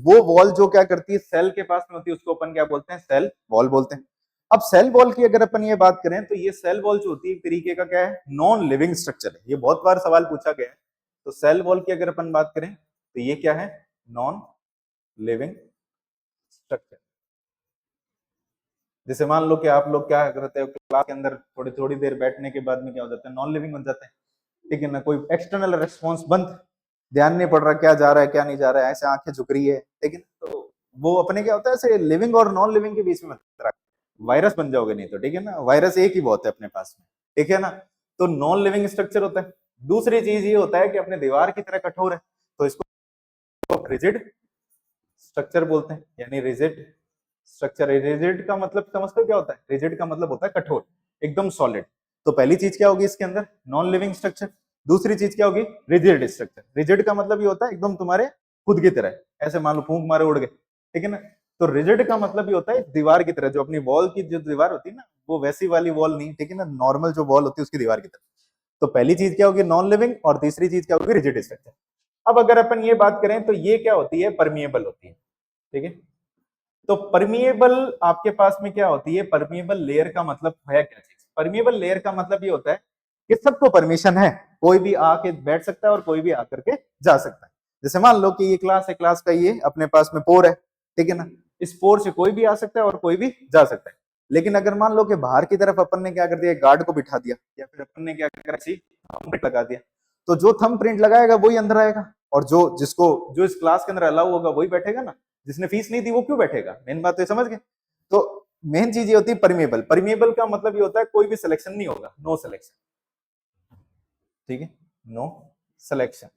वो वॉल जो क्या करती है सेल के पास में होती है उसको अपन क्या बोलते हैं, सेल वॉल बोलते हैं। अब सेल वॉल की अगर अपन ये बात करें तो ये सेल वॉल जो होती है एक तरीके का क्या है, नॉन लिविंग स्ट्रक्चर है। ये बहुत बार सवाल पूछा गया है। तो सेल वॉल की अगर अपन बात करें तो ये क्या है, नॉन लिविंग स्ट्रक्चर। जैसे मान लो कि आप लोग क्या करते हो क्लास के अंदर थोड़ी थोड़ी देर बैठने के बाद में क्या हो जाता है, नॉन लिविंग बन जाता है, ठीक है ना। कोई एक्सटर्नल रिस्पॉन्स बंद, ध्यान नहीं पड़ रहा क्या जा रहा है क्या नहीं जा रहा है, ऐसे आंखें झुक रही है, ठीक है। तो वो अपने क्या होता है ऐसे लिविंग और नॉन लिविंग के बीच में मत रख, वायरस बन जाओगे नहीं तो, ठीक है ना। वायरस एक ही बहुत है अपने पास में, ठीक है ना। तो नॉन लिविंग स्ट्रक्चर होता है। दूसरी चीज ये होता है कि अपने दीवार की तरह कठोर है, तो इसको रिजिड स्ट्रक्चर बोलते हैं, यानी रिजिड स्ट्रक्चर। रिजिड का मतलब समझते हो क्या होता है, रिजिड का मतलब होता है कठोर, एकदम सॉलिड। तो पहली चीज क्या होगी इसके अंदर, नॉन लिविंग स्ट्रक्चर। दूसरी चीज क्या होगी, रिजिड स्ट्रक्चर। रिजिड का मतलब ये होता है एकदम तुम्हारे खुद की तरह, ऐसे मान लो फूंक मारे उड़ गए, ठीक है ना। तो रिजिड का मतलब ये होता है दीवार की तरह, जो अपनी वॉल की जो दीवार होती है ना, वो वैसी वाली वॉल नहीं, ठीक है ना, नॉर्मल जो वॉल होती है उसकी दीवार की तरह। तो पहली चीज क्या होगी, नॉन लिविंग, और तीसरी चीज क्या होगी, रिजिड स्ट्रक्चर। अब अगर अपन ये बात करें तो ये क्या होती है, परमिएबल होती है, ठीक है। तो परमिएबल आपके पास में क्या होती है, परमिएबल लेयर का मतलब है क्या चीज, परमिएबल लेयर का मतलब ये होता है कि सबको परमिशन है, कोई भी आके बैठ सकता है और कोई भी आकर के जा सकता है। जैसे मान लो कि ये क्लास है, क्लास का ये अपने पास में पोर है, ठीक है ना। इस पोर से कोई भी आ सकता है और कोई भी जा सकता है। लेकिन अगर मान लो कि बाहर की तरफ अपन ने क्या कर दिया, गार्ड को बिठा दिया, या फिर अपन ने क्या कर थंब प्रिंट लगा दिया, तो जो थंब प्रिंट लगाएगा वही अंदर आएगा, और जो इस क्लास के अंदर अलाउ होगा वही बैठेगा ना। जिसने फीस नहीं दी वो क्यों बैठेगा, मेन बात तो ये समझ गए। तो मेन चीज ये होती है परमिएबल। परमिएबल का मतलब ये होता है कोई भी सिलेक्शन नहीं होगा, नो सिलेक्शन, ठीक है, नो सिलेक्शन,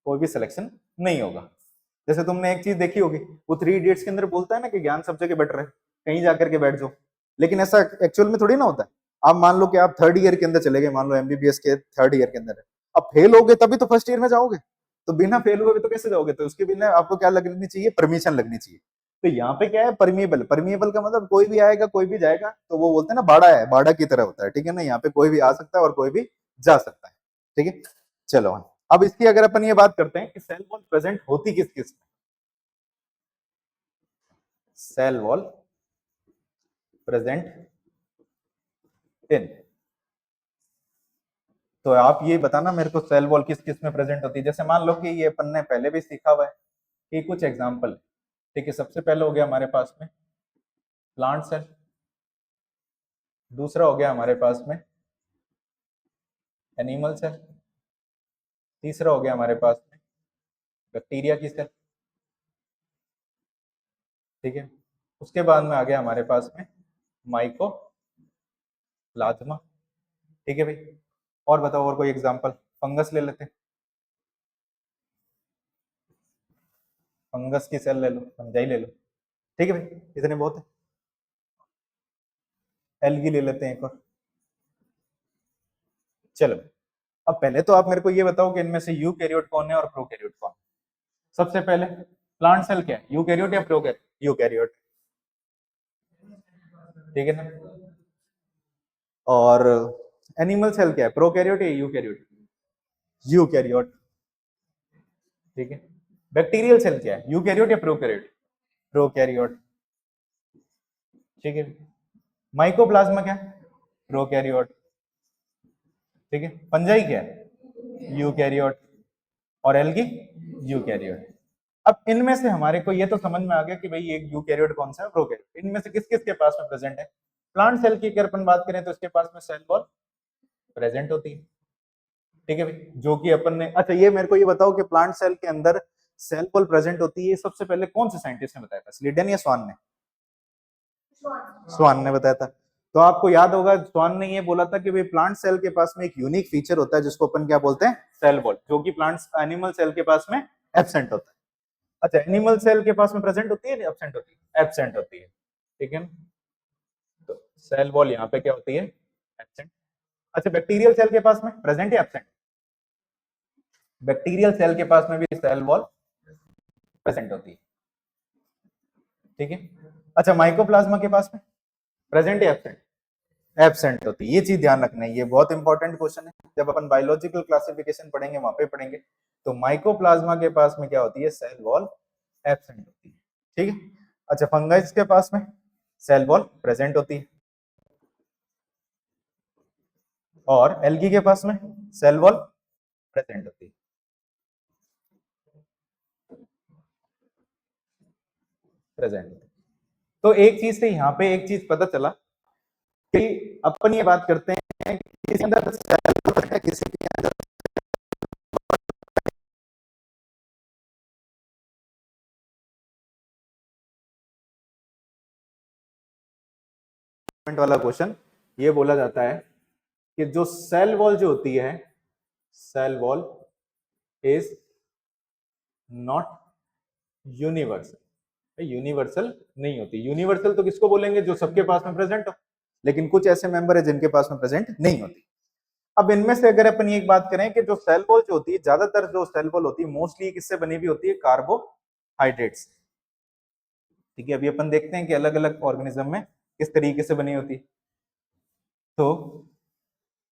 कोई भी सिलेक्शन नहीं होगा। जैसे तुमने एक चीज देखी होगी, वो 3 इडियट्स के अंदर बोलता है ना कि ज्ञान सब जगह बैठ रहे, कहीं जाकर के बैठ जाओ। लेकिन ऐसा एक्चुअल में थोड़ी ना होता है। आप मान लो कि आप 3rd ईयर के अंदर चले गए, मान लो एमबीबीएस के 3rd ईयर के अंदर है, अब फेल हो गए तभी तो फर्स्ट ईयर में जाओगे, तो बिना फेल हुए तो कैसे जाओगे, तो उसके बिना आपको क्या लगनी चाहिए, परमिशन लगनी चाहिए। तो यहाँ पे क्या है, परमिएबल। परमिएबल का मतलब कोई भी आएगा कोई भी जाएगा, तो वो बोलते हैं ना बाड़ा है, बाड़ा की तरह होता है, ठीक है ना। यहाँ पे कोई भी आ सकता है और कोई भी जा सकता है, ठीक है। चलो अब इसकी अगर अपन ये बात करते हैं कि सेल वॉल प्रेजेंट होती किस किस में, सेल वॉल प्रेजेंट इन, तो आप ये बताना मेरे को सेल वॉल किस किस में प्रेजेंट होती है। जैसे मान लो कि ये अपन ने पहले भी सीखा हुआ है कि कुछ एग्जांपल, ठीक है। सबसे पहले हो गया हमारे पास में प्लांट सेल, दूसरा हो गया हमारे पास में एनिमल सेल, तीसरा हो गया हमारे पास में बैक्टीरिया की सेल, ठीक है। उसके बाद में आ गया हमारे पास में माइको प्लाज्मा, ठीक है भाई। और बताओ और कोई एग्जांपल, फंगस ले लेते हैं, फंगस की सेल ले लो, फंजाई ले लो, ठीक है भाई, इतने बहुत है। एल्गी ले लेते हैं एक और। चलो अब पहले तो आप मेरे को ये बताओ कि इनमें से यूकैरियोट कौन है और प्रोकैरियोट कौन है। सबसे पहले प्लांट सेल क्या है, यूकैरियोट या प्रोकैरियोट, यूकैरियोट, ठीक है ना। और एनिमल सेल क्या है, प्रोकैरियोट या यूकैरियोट, यूकैरियोट, ठीक है। बैक्टीरियल सेल क्या है, यूकैरियोट या प्रोकैरियोट, प्रोकैरियोट, ठीक है। माइकोप्लाज्मा क्या है, प्रोकैरियोट, ठीक है। फंजाई क्या है, यूकैरियोट, और एल्गी यूकैरियोट। अब इनमें से हमारे को ये तो समझ में आ गया कि भाई एक यूकैरियोट कौन सा है, प्रोकैरियोट। इनमें से किस किस के पास में प्रेजेंट है? प्लांट सेल की अगर अपन बात करें तो इसके पास में सेल वॉल प्रेजेंट होती है, ठीक है भाई, जो कि अपन ने, अच्छा ये मेरे को ये बताओ कि प्लांट सेल के अंदर सेल वॉल प्रेजेंट होती है, सबसे पहले कौन से साइंटिस्ट ने बताया था, स्लीडन या स्वान ने? स्वान ने बताया था। तो आपको याद होगा स्वान ने ये बोला था कि भाई प्लांट सेल के पास में एक यूनिक फीचर होता है जिसको अपन क्या बोलते हैं, सेल वॉल, जो कि प्लांट्स एनिमल सेल के पास में एब्सेंट होता है। अच्छा, एनिमल सेल के पास में प्रेजेंट होती है, एब्सेंट होती है? एब्सेंट होती है, ठीक है। तो सेल वॉल यहाँ पे क्या होती है, एब्सेंट। अच्छा, बैक्टीरियल सेल के पास में प्रेजेंट या एब्सेंट? बैक्टीरियल सेल के पास में भी सेल वॉल प्रेजेंट होती है, ठीक है। अच्छा, माइकोप्लाज्मा के पास में प्रेजेंट या एब्सेंट? एब्सेंट होती है। ये चीज ध्यान रखना है, ये बहुत इंपॉर्टेंट क्वेश्चन है, जब अपन बायोलॉजिकल क्लासिफिकेशन पढ़ेंगे वहां पे पढ़ेंगे। तो माइकोप्लाज्मा के पास में क्या होती है, सेल वॉल एब्सेंट होती है, ठीक है। अच्छा, फंगस के पास में सेल वॉल प्रेजेंट होती है, और एल्गी के पास में सेल वॉल प्रेजेंट होती है, प्रेजेंट। तो एक चीज से यहाँ पे एक चीज पता चला कि अपन ये बात करते हैं कि किसी अंदर सेल है, किसी के अंदर वाला क्वेश्चन ये बोला जाता है कि जो सेल वॉल जो होती है, cell wall is not universal. Universal नहीं होती। यूनिवर्सल तो किसको बोलेंगे, जो सबके पास में प्रेजेंट हो, लेकिन कुछ ऐसे मेंबर है जिनके पास में प्रेजेंट नहीं होती। अब इनमें से अगर अपन ये एक बात करें कि जो सेल वॉल जो होती है, ज्यादातर जो सेल वॉल होती है मोस्टली किससे बनी हुई होती है, कार्बोहाइड्रेट्स, ठीक है। अभी अपन देखते हैं कि अलग अलग ऑर्गेनिज्म में किस तरीके से बनी होती है। तो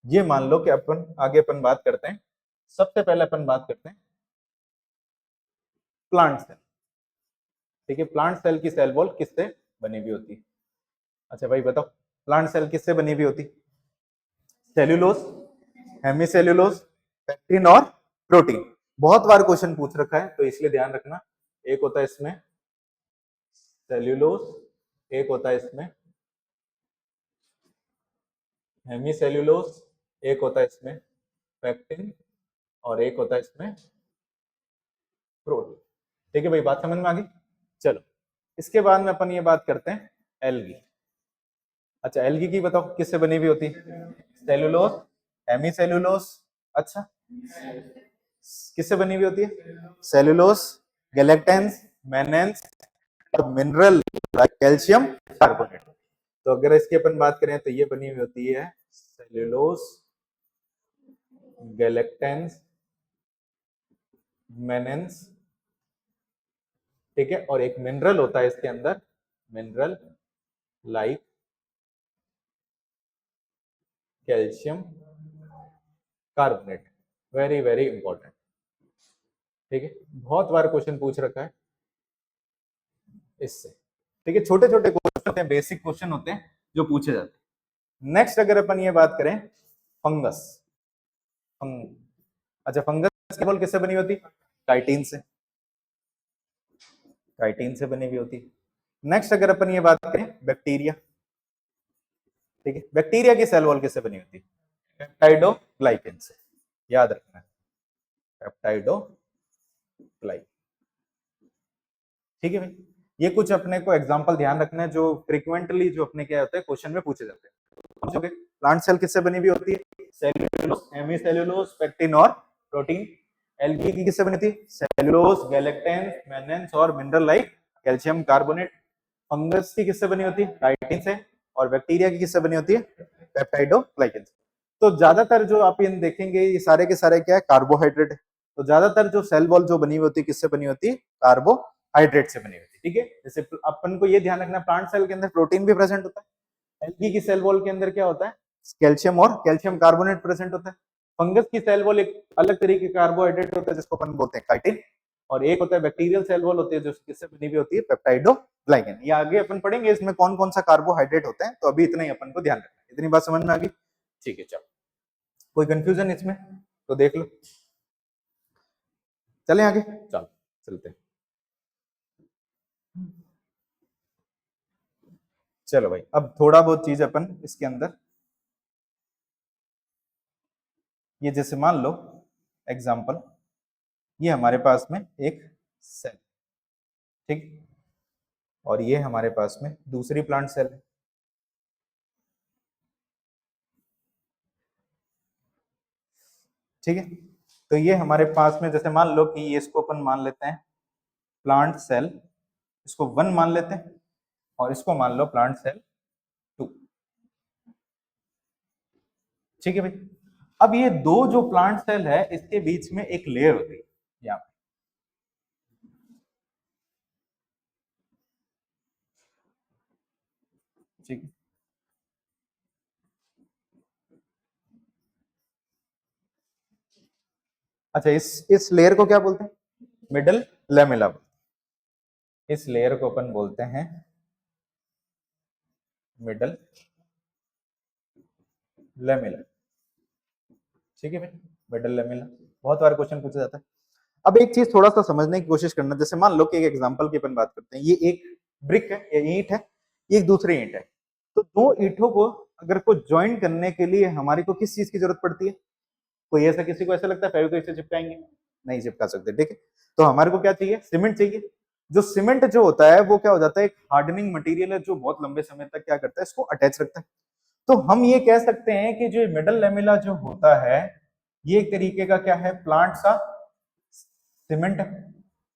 ये मान लो कि अपन आगे अपन बात करते हैं, सबसे पहले अपन बात करते हैं प्लांट सेल, ठीक है। प्लांट सेल की सेल वॉल किससे बनी हुई होती है? अच्छा भाई बताओ, प्लांट सेल किससे बनी हुई होती? सेल्यूलोज, हेमीसेल्यूलोज, पेक्टिन और प्रोटीन। बहुत बार क्वेश्चन पूछ रखा है, तो इसलिए ध्यान रखना। एक होता है इसमें सेल्यूलोज, एक होता है इसमें हेमीसेल्यूलोज, एक होता है इसमें पेक्टिन, और एक होता है इसमें प्रोटीन, ठीक है भाई, बात समझ में आ गई। चलो, इसके बाद में अपन ये बात करते हैं एल्गी। अच्छा, एल्गी की बताओ किससे बनी हुई होती है? सेल्यूलोज, हेमीसेल्यूलोज, अच्छा किससे बनी हुई होती है? सेल्यूलोज, गैलेक्टेंस, मैनेंस और मिनरल कैल्शियम कार्बोनेट। तो अगर इसकी अपन बात करें तो ये बनी हुई होती है सेल्यूलोज, गैलेक्टेंस, मैनेंस, ठीक है, और एक मिनरल होता है इसके अंदर, mineral like calcium carbonate. Very very important, ठीक है, बहुत बार क्वेश्चन पूछ रखा है इससे, ठीक है। छोटे छोटे क्वेश्चन होते हैं, बेसिक क्वेश्चन होते हैं जो पूछे जाते हैं। नेक्स्ट अगर अपन ये बात करें फंगस, अच्छा फंगस केवल किससे बनी होती? काइटिन से, काइटिन से बनी हुई होती। नेक्स्ट अगर अपन ये बात करें बैक्टीरिया, ठीक है, बैक्टीरिया की सेल वॉल किससे बनी होती है? पेप्टाइडोग्लाइकेन से, याद रखना, पेप्टाइडोग्लाइकेन, ठीक है भाई। ये कुछ अपने को एग्जांपल ध्यान रखना है जो फ्रीक्वेंटली जो अपने क्या होते हैं क्वेश्चन में पूछे जाते हैं। प्लांट सेल किससे बनी हुई होती है? सेल्यूलोज, हेमीसेल्यूलोज, पेक्टिन और प्रोटीन। एल्गी की किससे बनी थी? सेल्यूलोज, गैलेक्टेंस, मैनेंस और mineral like calcium carbonate. Fungus की किससे बनी होती है? काइटिन से। और बैक्टीरिया की किससे बनी होती है? पेप्टाइडोग्लाइकेन। तो ज्यादातर जो आप इन देखेंगे ये सारे के सारे क्या है? कार्बोहाइड्रेट है। तो ज्यादातर जो सेल वॉल जो बनी हुई होती है किससे बनी होती है? कार्बोहाइड्रेट से बनी होती है, ठीक है। जैसे अपन को ये ध्यान रखना, प्लांट सेल के अंदर प्रोटीन भी प्रेजेंट होता है। एल्गी की सेल वॉल के अंदर क्या होता है? कैल्शियम और कैल्शियम कार्बोनेट प्रेजेंट होता है। फंगस की सेल वॉल एक अलग तरीके का कार्बोहाइड्रेट होता है जिसको अपन बोलते हैं काइटिन, और एक होता है बैक्टीरियल सेल वॉल होती है जो किससे बनी हुई होती है? पेप्टाइडोग्लाइकेन। ये आगे अपन पढ़ेंगे इसमें कौन कौन सा कार्बोहाइड्रेट होते हैं, तो अभी इतना ही अपन को ध्यान रखना है। इतनी बात समझ में आ गई, ठीक है। चलो, कोई कंफ्यूजन इसमें तो देख लो। चले आगे, चलो चलते हैं। चलो भाई, अब थोड़ा बहुत चीज अपन इसके अंदर, ये जैसे मान लो एग्जांपल, ये हमारे पास में एक सेल, ठीक, और ये हमारे पास में दूसरी प्लांट सेल है, ठीक है। तो ये हमारे पास में जैसे मान लो कि ये इसको अपन मान लेते हैं प्लांट सेल, इसको 1 मान लेते हैं, और इसको मान लो प्लांट सेल 2, ठीक है भाई। अब ये दो जो प्लांट सेल है इसके बीच में एक लेयर होती है यहाँ पे, ठीक है। अच्छा, इस लेयर को क्या बोलते हैं? Middle lamella. इस लेयर को अपन बोलते हैं मिडल लेमेला, ठीक है भाई, मिडल लेमेला। बहुत बार क्वेश्चन पूछा जाता है। अब एक चीज थोड़ा सा समझने की कोशिश करना, जैसे मान लो कि एक एग्जांपल की अपन बात करते हैं, ये एक ब्रिक है, ये ईंट है, ये एक दूसरी ईंट है। तो दो ईंटों को अगर को ज्वाइन करने के लिए हमारे को किस चीज की जरूरत पड़ती है? कोई ऐसा, किसी को ऐसा लगता है फेविक्विक से चिपकाएंगे? नहीं चिपका सकते, ठीक है। तो हमारे को क्या चाहिए? सीमेंट चाहिए। जो सीमेंट जो होता है वो क्या हो जाता है, एक हार्डनिंग मटेरियल है जो बहुत लंबे समय तक क्या करता है, इसको अटैच रखता है। तो हम ये कह सकते हैं कि जो मिडल लेमेला जो होता है ये एक तरीके का क्या है, प्लांट सा सीमेंट है।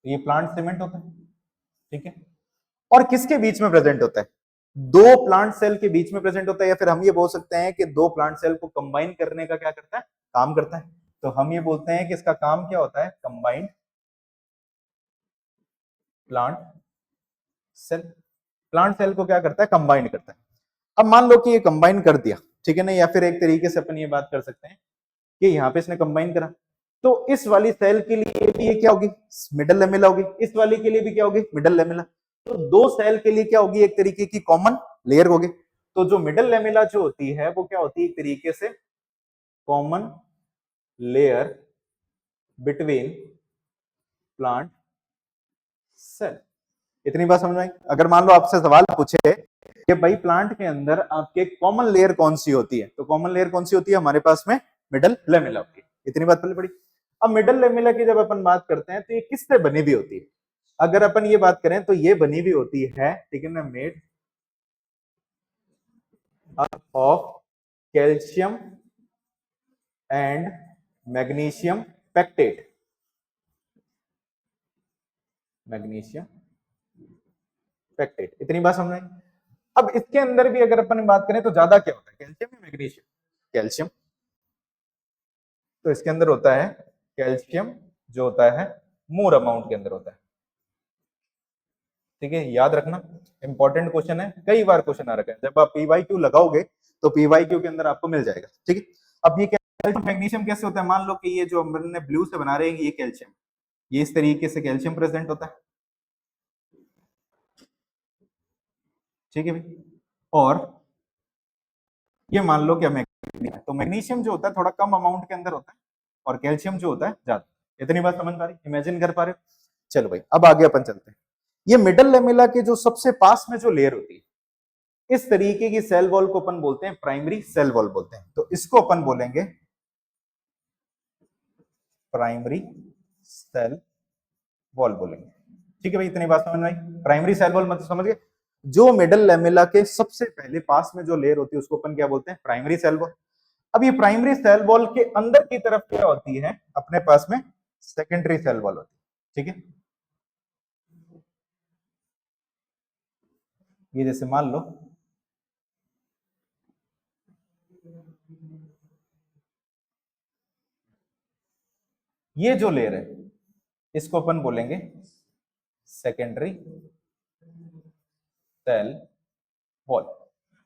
ये प्लांट सीमेंट होता है, ठीक है। और किसके बीच में प्रेजेंट होता है? दो प्लांट सेल के बीच में प्रेजेंट होता है, या फिर हम ये बोल सकते हैं कि दो प्लांट सेल को कंबाइन करने का क्या करता है, काम करता है। तो हम ये बोलते हैं कि इसका काम क्या होता है, combined plant cell. Plant cell को क्या करता है, कंबाइन करता है। अब मान लो कि ये कंबाइन कर दिया, ठीक है ना, या फिर एक तरीके से अपन ये बात कर सकते हैं कि यहाँ पे इसने कंबाइन करा, तो इस वाली सेल के लिए भी ये क्या होगी, मिडल लेमेला होगी। इस वाली के लिए भी क्या होगी, मिडल लेमेला। तो दो सेल के लिए क्या होगी, एक तरीके की कॉमन लेयर होगी। तो जो मिडल लेमेला जो होती है वो क्या होती है, एक तरीके से common layer between plant cell. इतनी बात समझ में आई? अगर मान लो आपसे सवाल पूछे कि भाई प्लांट के अंदर आपके कॉमन लेयर कौन सी होती है, तो कॉमन लेयर कौन सी होती है हमारे पास में, मिडल लेमेला होती है। इतनी बात पहले पड़ी। अब मिडल लेमेला की जब अपन बात करते हैं तो ये किससे बनी हुई होती है? अगर अपन ये बात करें तो ये बनी हुई होती है, ठीक है ना, made up of calcium and magnesium pectate. Magnesium pectate, इतनी बात समझ में आई? अब इसके अंदर भी अगर अपन बात करें तो ज्यादा क्या होता है, कैल्शियम या मैग्नीशियम? कैल्शियम। तो इसके अंदर होता है कैल्शियम, जो होता है मोर अमाउंट के अंदर होता है, ठीक है। याद रखना, इंपॉर्टेंट क्वेश्चन है, कई बार क्वेश्चन आ रखा है। जब आप पीवाईक्यू लगाओगे तो पीवाईक्यू के अंदर आपको मिल जाएगा, ठीक है। अब ये कैल्शियम मैग्नीशियम कैसे होता है, मान लो कि ये जो हमने ब्लू से बना रहे हैं ये कैल्शियम, ये इस तरीके से कैल्शियम प्रेजेंट होता है, ठीक है भाई। और ये मान लो कि मैग्नीशियम, तो मैग्नीशियम जो होता है थोड़ा कम अमाउंट के अंदर होता है, और कैल्शियम जो होता है ज्यादा। इतनी बात समझ पा रहे, इमेजिन कर पा रहे हो? चलो भाई, अब आगे अपन चलते हैं। ये मिडल लेमेला के जो सबसे पास में जो लेयर होती है, इस तरीके की सेल वॉल को अपन बोलते हैं प्राइमरी सेल वॉल बोलते हैं। तो इसको अपन बोलेंगे प्राइमरी सेल वॉल बोलेंगे, ठीक है भाई। इतनी बात समझ में आई? प्राइमरी सेल वॉल मतलब समझ गए, जो मिडल लेमेला के सबसे पहले पास में जो लेयर होती है उसको अपन क्या बोलते हैं, प्राइमरी सेल वॉल। अब ये प्राइमरी सेल वॉल के अंदर की तरफ क्या होती है अपने पास में, सेकेंडरी सेल वॉल होती है, ठीक है। ये जैसे मान लो ये जो लेयर है इसको अपन बोलेंगे सेकेंडरी सेल वॉल।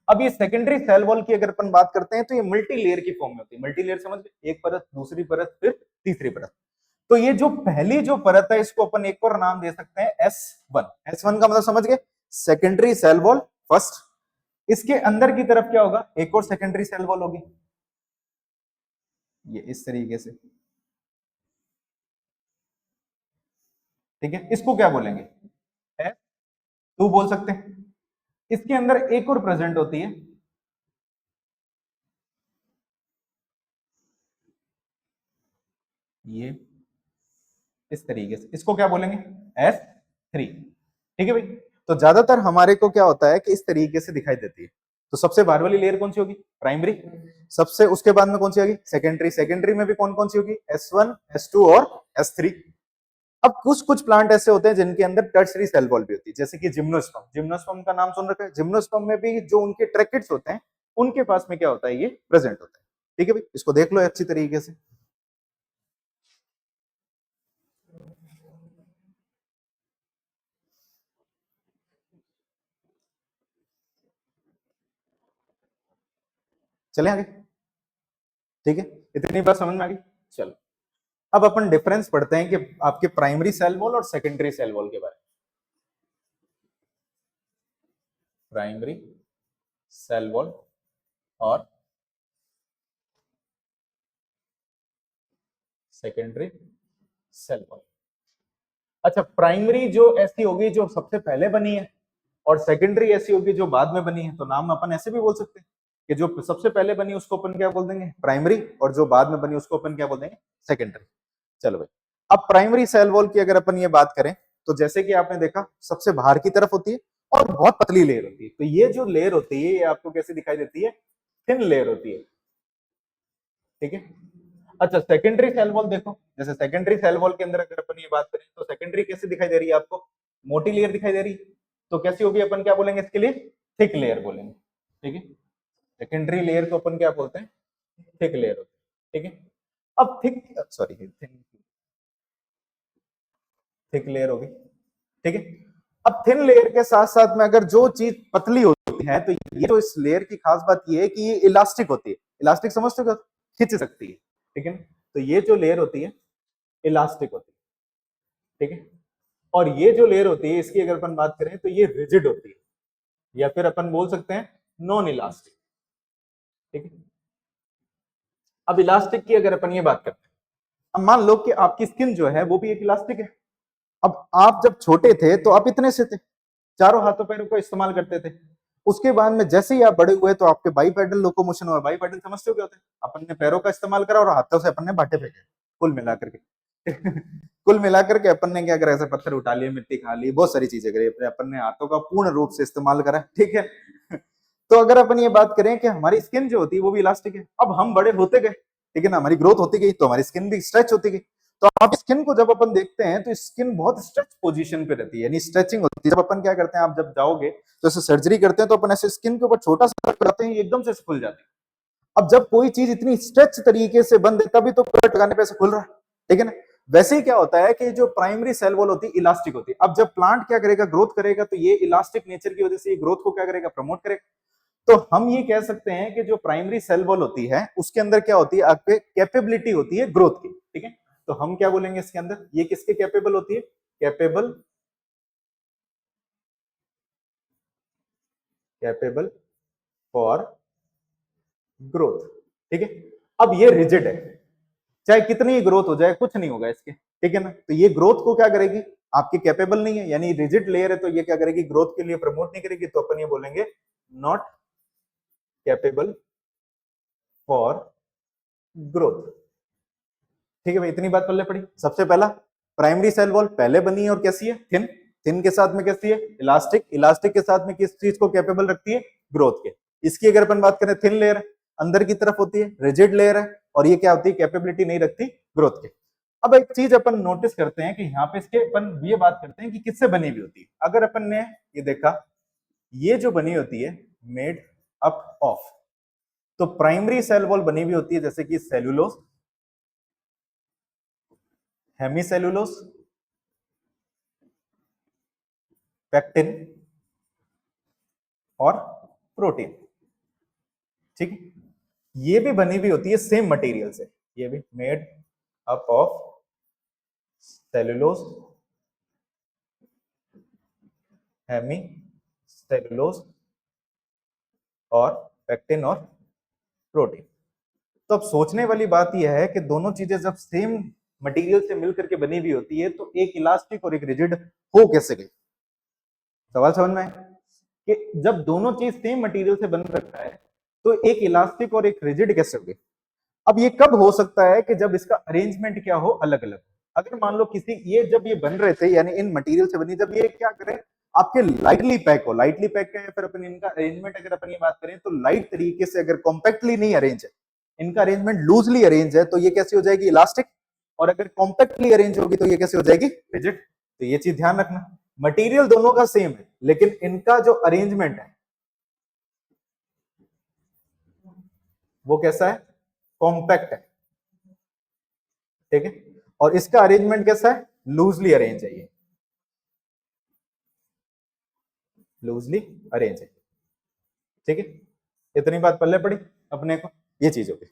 अब ये सेकेंडरी सेल वॉल की अगर अपन बात करते हैं तो ये मल्टी लेयर की फॉर्म में होती है। मल्टी लेयर समझ गए, एक परत, दूसरी परत, फिर तीसरी परत। तो ये जो पहली जो परत है इसको अपन एक और नाम दे सकते हैं S1। S1 का मतलब समझ गए, सेकेंडरी सेल वॉल फर्स्ट। इसके अंदर की तरफ क्या होगा, एक और सेकेंडरी सेल वॉल होगी, ये इस तरीके से, ठीक है, इसको क्या बोलेंगे, S2 बोल सकते हैं। इसके अंदर एक और प्रेजेंट होती है, ये इस तरीके से, इसको क्या बोलेंगे, S3। ठीक है भाई, तो ज्यादातर हमारे को क्या होता है कि इस तरीके से दिखाई देती है। तो सबसे बाहर वाली लेयर कौन सी होगी, प्राइमरी। सबसे उसके बाद में कौन सी होगी, सेकेंडरी। सेकेंडरी में भी कौन कौन सी होगी, S1, S2 और S3। अब कुछ कुछ प्लांट ऐसे होते हैं जिनके अंदर टर्शरी सेल वॉल भी होती है, जैसे कि जिम्नोस्पर्म। जिम्नोस्पर्म का नाम सुन रखा है, जिम्नोस्पर्म में भी जो उनके ट्रैकेट्स होते हैं उनके पास में क्या होता है, ये प्रेजेंट होता है। ठीक है भाई, इसको देख लो अच्छी तरीके से। चले आगे, ठीक है, इतनी बात समझ में आ गई। चलो, अब अपन डिफरेंस पढ़ते हैं कि आपके प्राइमरी सेल वॉल और सेकेंडरी सेल वॉल के बारे में। प्राइमरी सेल वॉल और सेकेंडरी सेल वॉल। अच्छा, प्राइमरी जो ऐसी होगी जो सबसे पहले बनी है, और सेकेंडरी ऐसी होगी जो बाद में बनी है। तो नाम अपन ऐसे भी बोल सकते हैं कि जो सबसे पहले बनी उसको अपन क्या बोल देंगे, प्राइमरी, और जो बाद में बनी उसको अपन क्या बोल देंगे, सेकेंडरी। चलो भाई, अब प्राइमरी सेल वॉल की अगर अपन ये बात करें, तो जैसे कि आपने देखा सबसे बाहर की तरफ होती है और बहुत पतली लेयर होती है। तो ये जो लेयर होती है ये आपको कैसे दिखाई देती है, थिन लेयर होती है। ठीक है, अच्छा, सेकेंडरी सेल वॉल देखो, जैसे सेकेंडरी सेल वॉल के अंदर अगर अपन ये बात करें तो सेकेंडरी कैसे दिखाई दे रही है आपको, मोटी लेयर दिखाई दे रही है। तो कैसी होगी, अपन क्या बोलेंगे इसके लिए, थिक लेयर बोलेंगे। ठीक है, सेकेंडरी लेयर को अपन क्या बोलते हैं, थिक लेयर होती है। ठीक है, अब थिक, सॉरी, थिक लेयर होगी। ठीक है, अब थिन लेयर के साथ साथ में अगर जो चीज पतली होती है, तो ये तो इस लेयर की खास बात ये है कि ये इलास्टिक होती है। इलास्टिक समझते हो, खींच सकती है। ठीक है, तो ये जो लेयर होती है इलास्टिक होती है। ठीक है, और ये जो लेयर होती है इसकी अगर अपन बात करें तो ये रिजिड होती है, या फिर अपन बोल सकते हैं नॉन इलास्टिक। ठीक है, अब इलास्टिक की अगर अपन ये बात करते हैं, अब मान लो कि आपकी स्किन जो है वो भी एक इलास्टिक है। अब आप जब छोटे थे तो आप इतने से थे, चारों हाथों पैरों को इस्तेमाल करते थे। उसके बाद में जैसे ही आप बड़े हुए तो आपके बाईपेडल लोकोमोशन हुआ। बाईपेडल समझते हो क्या होता है, अपन ने पैरों का इस्तेमाल करा और हाथों से अपन ने बाटे फेंके, कुल मिलाकर के कुल मिलाकर के अपन ने क्या करा, ऐसे पत्थर उठा लिए, मिट्टी खा ली, बहुत सारी चीजें करी, अपन ने हाथों का पूर्ण रूप से इस्तेमाल करा। ठीक है, तो अगर अपन ये बात करें कि हमारी स्किन जो होती है वो भी इलास्टिक है, अब हम बड़े होते गए, ठीक है ना, हमारी ग्रोथ होती गई तो हमारी स्किन भी स्ट्रेच होती गई। तो आप स्किन को जब अपन देखते हैं तो स्किन बहुत स्ट्रेच पोजीशन पे रहती है, यानी स्ट्रेचिंग होती है। जब अपन क्या करते हैं, आप जब जाओगे तो ऐसे सर्जरी करते हैं तो अपन ऐसे स्किन के ऊपर छोटा सा कट लगाते हैं, एकदम से खुल जाती है। अब जब कोई चीज इतनी स्ट्रेच तरीके से बंद है तभी तो कट लगाने पे ऐसे खुल रहा है। ठीक है ना, वैसे ही क्या होता है कि जो प्राइमरी सेल वॉल होती है इलास्टिक होती है। अब जब प्लांट क्या करेगा, ग्रोथ करेगा, तो ये इलास्टिक नेचर की वजह से ये ग्रोथ को क्या करेगा, प्रमोट करेगा। तो हम ये कह सकते हैं कि जो प्राइमरी सेल वॉल होती है उसके अंदर क्या होती है, आपके कैपेबिलिटी होती है ग्रोथ की। ठीक है, तो हम क्या बोलेंगे इसके अंदर, ये किसके कैपेबल होती है, कैपेबल, कैपेबल फॉर ग्रोथ। ठीक है, अब ये रिजिड है, चाहे कितनी ग्रोथ हो जाए कुछ नहीं होगा इसके। ठीक है ना, तो ये ग्रोथ को क्या करेगी, आपके कैपेबल नहीं है, यानी रिजिड लेयर है, तो ये क्या करेगी, ग्रोथ के लिए प्रमोट नहीं करेगी। तो अपन ये बोलेंगे नॉट कैपेबल फॉर ग्रोथ। ठीक है भाई, इतनी बात पल्ले पड़ी। सबसे पहला, प्राइमरी सेल वॉल पहले बनी है और कैसी है, थिन। थिन के साथ में कैसी है, इलास्टिक। इलास्टिक के साथ में किस चीज को कैपेबल रखती है, ग्रोथ के। इसकी अगर अपन बात करें, थिन लेयर अंदर की तरफ होती है, रिजिड लेयर है, और ये क्या होती है, कैपेबिलिटी नहीं रखती ग्रोथ के। अब एक चीज अपन नोटिस करते हैं कि यहाँ पे इसके अपन ये बात करते हैं कि किससे बनी हुई होती है। अगर अपन ने ये देखा, ये जो बनी होती है मेड अप ऑफ, तो प्राइमरी सेल वॉल बनी हुई होती है जैसे कि सेलुलोज, हेमीसेलुलोज, पेक्टिन और प्रोटीन। ठीक है, ये भी बनी हुई होती है सेम मटेरियल से, ये भी made up of cellulose, hemicellulose और पेक्टिन और प्रोटीन। तो अब सोचने वाली बात यह है कि दोनों चीजें जब सेम मटेरियल से मिलकर के बनी हुई होती है, तो एक इलास्टिक और एक रिजिड हो कैसे गई? सवाल समझ में आया कि जब दोनों चीज सेम मटेरियल से बन रखा है तो एक इलास्टिक और एक रिजिड कैसे होगी? अब ये कब हो सकता है कि जब इसका अरेंजमेंट क्या हो, अलग अलग। अगर मान लो किसी ये जब ये बन रहे थे यानी इन मटेरियल से बनी, जब ये क्या करें आपके लाइटली पैक हो, लाइटली पैक का, या फिर अपन इनका अरेंजमेंट अगर अपन ये बात करें तो लाइट तरीके से, अगर कॉम्पैक्टली नहीं अरेंज है, इनका अरेंजमेंट लूजली अरेंज है, तो ये कैसी हो जाएगी? इलास्टिक। और अगर कॉम्पैक्टली अरेंज होगी तो ये कैसे हो जाएगी? रिजिड। तो ये चीज ध्यान रखना, मटेरियल दोनों का सेम है लेकिन इनका जो अरेंजमेंट है वो कैसा है? कॉम्पैक्ट है, ठीक है। और इसका अरेंजमेंट कैसा है? लूजली अरेंज है, ये लूजली अरेंज है, ठीक है। इतनी बात पल्ले पड़ी अपने को, ये चीज होगी।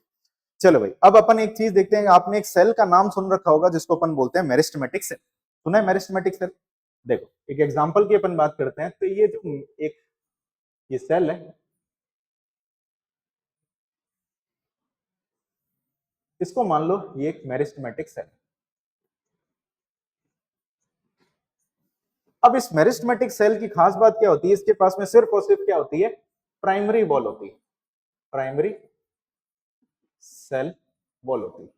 चलो भाई, अब अपन एक चीज देखते हैं। आपने एक सेल का नाम सुन रखा होगा जिसको अपन बोलते हैं मेरिस्टेमेटिक सेल। सुना है मेरिस्टेमेटिक सेल? देखो एक एग्जांपल की अपन बात करते हैं, तो ये जो एक ये सेल है, इसको मान लो ये एक मेरिस्टेमेटिक सेल। अब इस मेरिस्टेमेटिक सेल की खास बात क्या होती है? इसके पास में सिर्फ और सिर्फ क्या होती है? प्राइमरी वॉल होती है, प्राइमरी सेल वॉल होती है।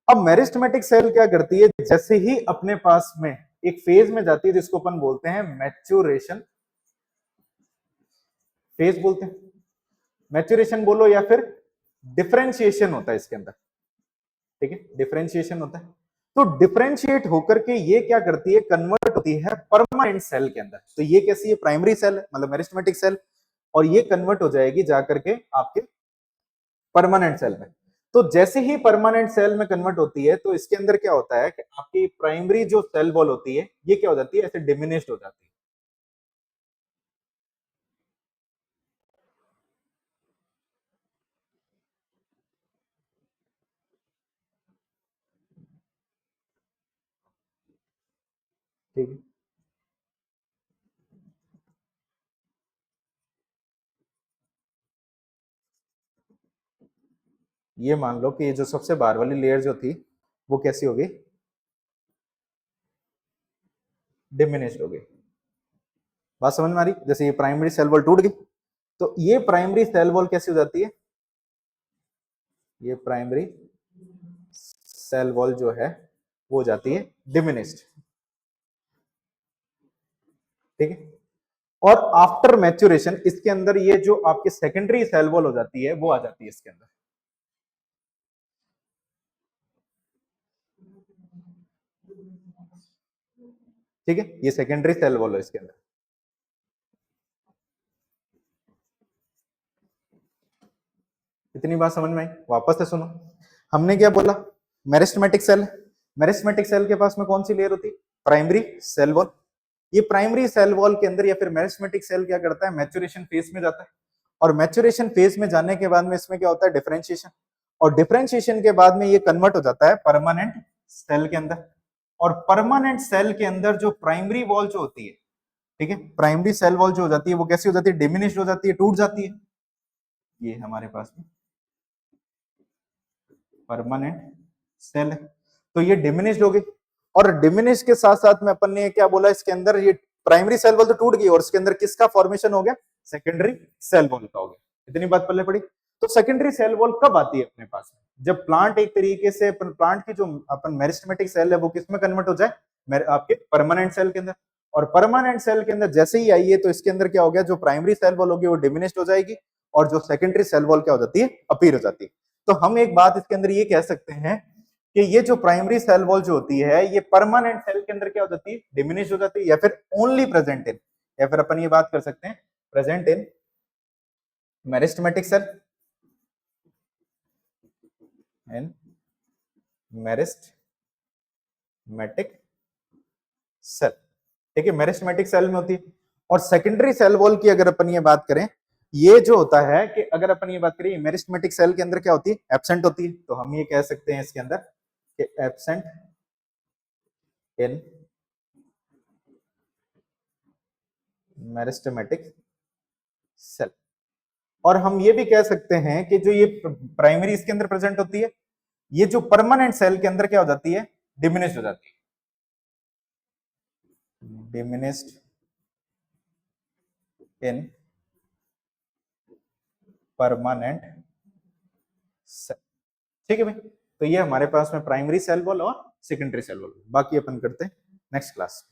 अब मेरिस्टेमेटिक सेल क्या करती है? जैसे ही अपने पास में एक फेज में जाती है जिसको अपन बोलते हैं मैच्योरेशन फेज बोलते हैं, मैच्योरेशन बोलो या फिर डिफरेंशिएशन होता है इसके अंदर, ठीक है, डिफरेंशिएशन होता है। तो डिफरेंशिएट होकर के ये क्या करती है? कन्वर्ट होती है परमानेंट सेल के अंदर। तो ये कैसी है? प्राइमरी सेल है, मतलब मेरिस्टेमेटिक सेल, और ये कन्वर्ट हो जाएगी जाकर के आपके परमानेंट सेल में। तो जैसे ही परमानेंट सेल में कन्वर्ट होती है तो इसके अंदर क्या होता है कि आपकी प्राइमरी जो सेल वॉल होती है ये क्या हो जाती है? ऐसे डिमिनिश्ड हो जाती है। ठीक है, ये मान लो कि ये जो सबसे बाहर वाली लेयर जो थी वो कैसी हो गई? डिमिनिश्ड हो गई। बात समझ में आ रही? जैसे ये प्राइमरी सेल वॉल टूट गई तो ये प्राइमरी सेल वॉल कैसी हो जाती है? ये प्राइमरी सेल वॉल जो है वो हो जाती है डिमिनिश्ड, ठीक है। और आफ्टर मैच्योरेशन इसके अंदर ये जो आपके सेकेंडरी सेल वॉल हो जाती है वो आ जाती है इसके अंदर, ठीक है। ये सेकेंडरी सेल वॉल है इसके अंदर। इतनी बात समझ में आई? वापस से सुनो, हमने क्या बोला? मेरिस्टेमेटिक सेल, मेरिस्टेमेटिक सेल के पास में कौन सी लेयर होती है? Primary cell wall. ये प्राइमरी सेल वॉल के अंदर या फिर मेरिस्टेमेटिक सेल क्या करता है? मैच्योरेशन फेज में जाता है, और मैच्योरेशन फेज में जाने के बाद में इसमें क्या होता है? डिफरेंशिएशन। और डिफरेंशिएशन के बाद में ये कन्वर्ट हो जाता है परमानेंट सेल के अंदर। और परमानेंट सेल के अंदर जो प्राइमरी वॉल जो होती है, ठीक है, प्राइमरी सेल वॉल जो हो जाती है वो कैसी हो जाती है? डिमिनिश हो जाती है, टूट जाती है। ये हमारे पास में परमानेंट सेल है, तो ये डिमिनिश्ड हो गई। और डिमिनिश के साथ साथ में अपन ने क्या बोला? इसके अंदर ये प्राइमरी सेल वॉल तो टूट गई और इसके अंदर किसका फॉर्मेशन हो गया? सेकेंडरी सेल वॉल का हो गया। इतनी बात पल्ले पड़ी। तो सेकेंडरी सेल वॉल कब आती है अपने पास? जब प्लांट एक तरीके से प्लांट की जो अपन मेरिस्टेमेटिक सेल है वो किसमें कन्वर्ट हो जाए? आपके परमानेंट सेल के अंदर। और परमानेंट सेल के अंदर जैसे ही आई है तो इसके अंदर क्या हो गया? जो प्राइमरी सेल वॉल होगी वो डिमिनिश्ड हो जाएगी और जो सेकेंडरी सेल वॉल क्या हो जाती है? अपीयर हो जाती है। तो हम एक बात इसके अंदर ये कह सकते हैं कि ये जो प्राइमरी सेल वॉल जो होती है ये परमानेंट सेल के अंदर क्या हो जाती है? डिमिनिश हो जाती है, या फिर ओनली प्रेजेंट इन, या फिर अपन ये बात कर सकते हैं present in meristematic cell and meristematic cell, ठीक है, मेरिस्टेमेटिक सेल में होती है। और सेकेंडरी सेल वॉल की अगर अपन ये बात करें, ये जो होता है कि अगर अपन ये बात करें मेरिस्टेमेटिक सेल के अंदर क्या होती है? एब्सेंट होती है। तो हम ये कह सकते हैं इसके अंदर कि एब्सेंट इन मेरिस्टेमेटिक सेल। और हम ये भी कह सकते हैं कि जो ये प्राइमरी इसके अंदर प्रेजेंट होती है, ये जो परमानेंट सेल के अंदर क्या हो जाती है, डिमिनिश हो जाती है, डिमिनिश्ड इन परमानेंट सेल। ठीक है भाई, तो ये हमारे पास में प्राइमरी सेल वॉल और सेकेंडरी सेल वॉल, बाकी अपन करते हैं नेक्स्ट क्लास।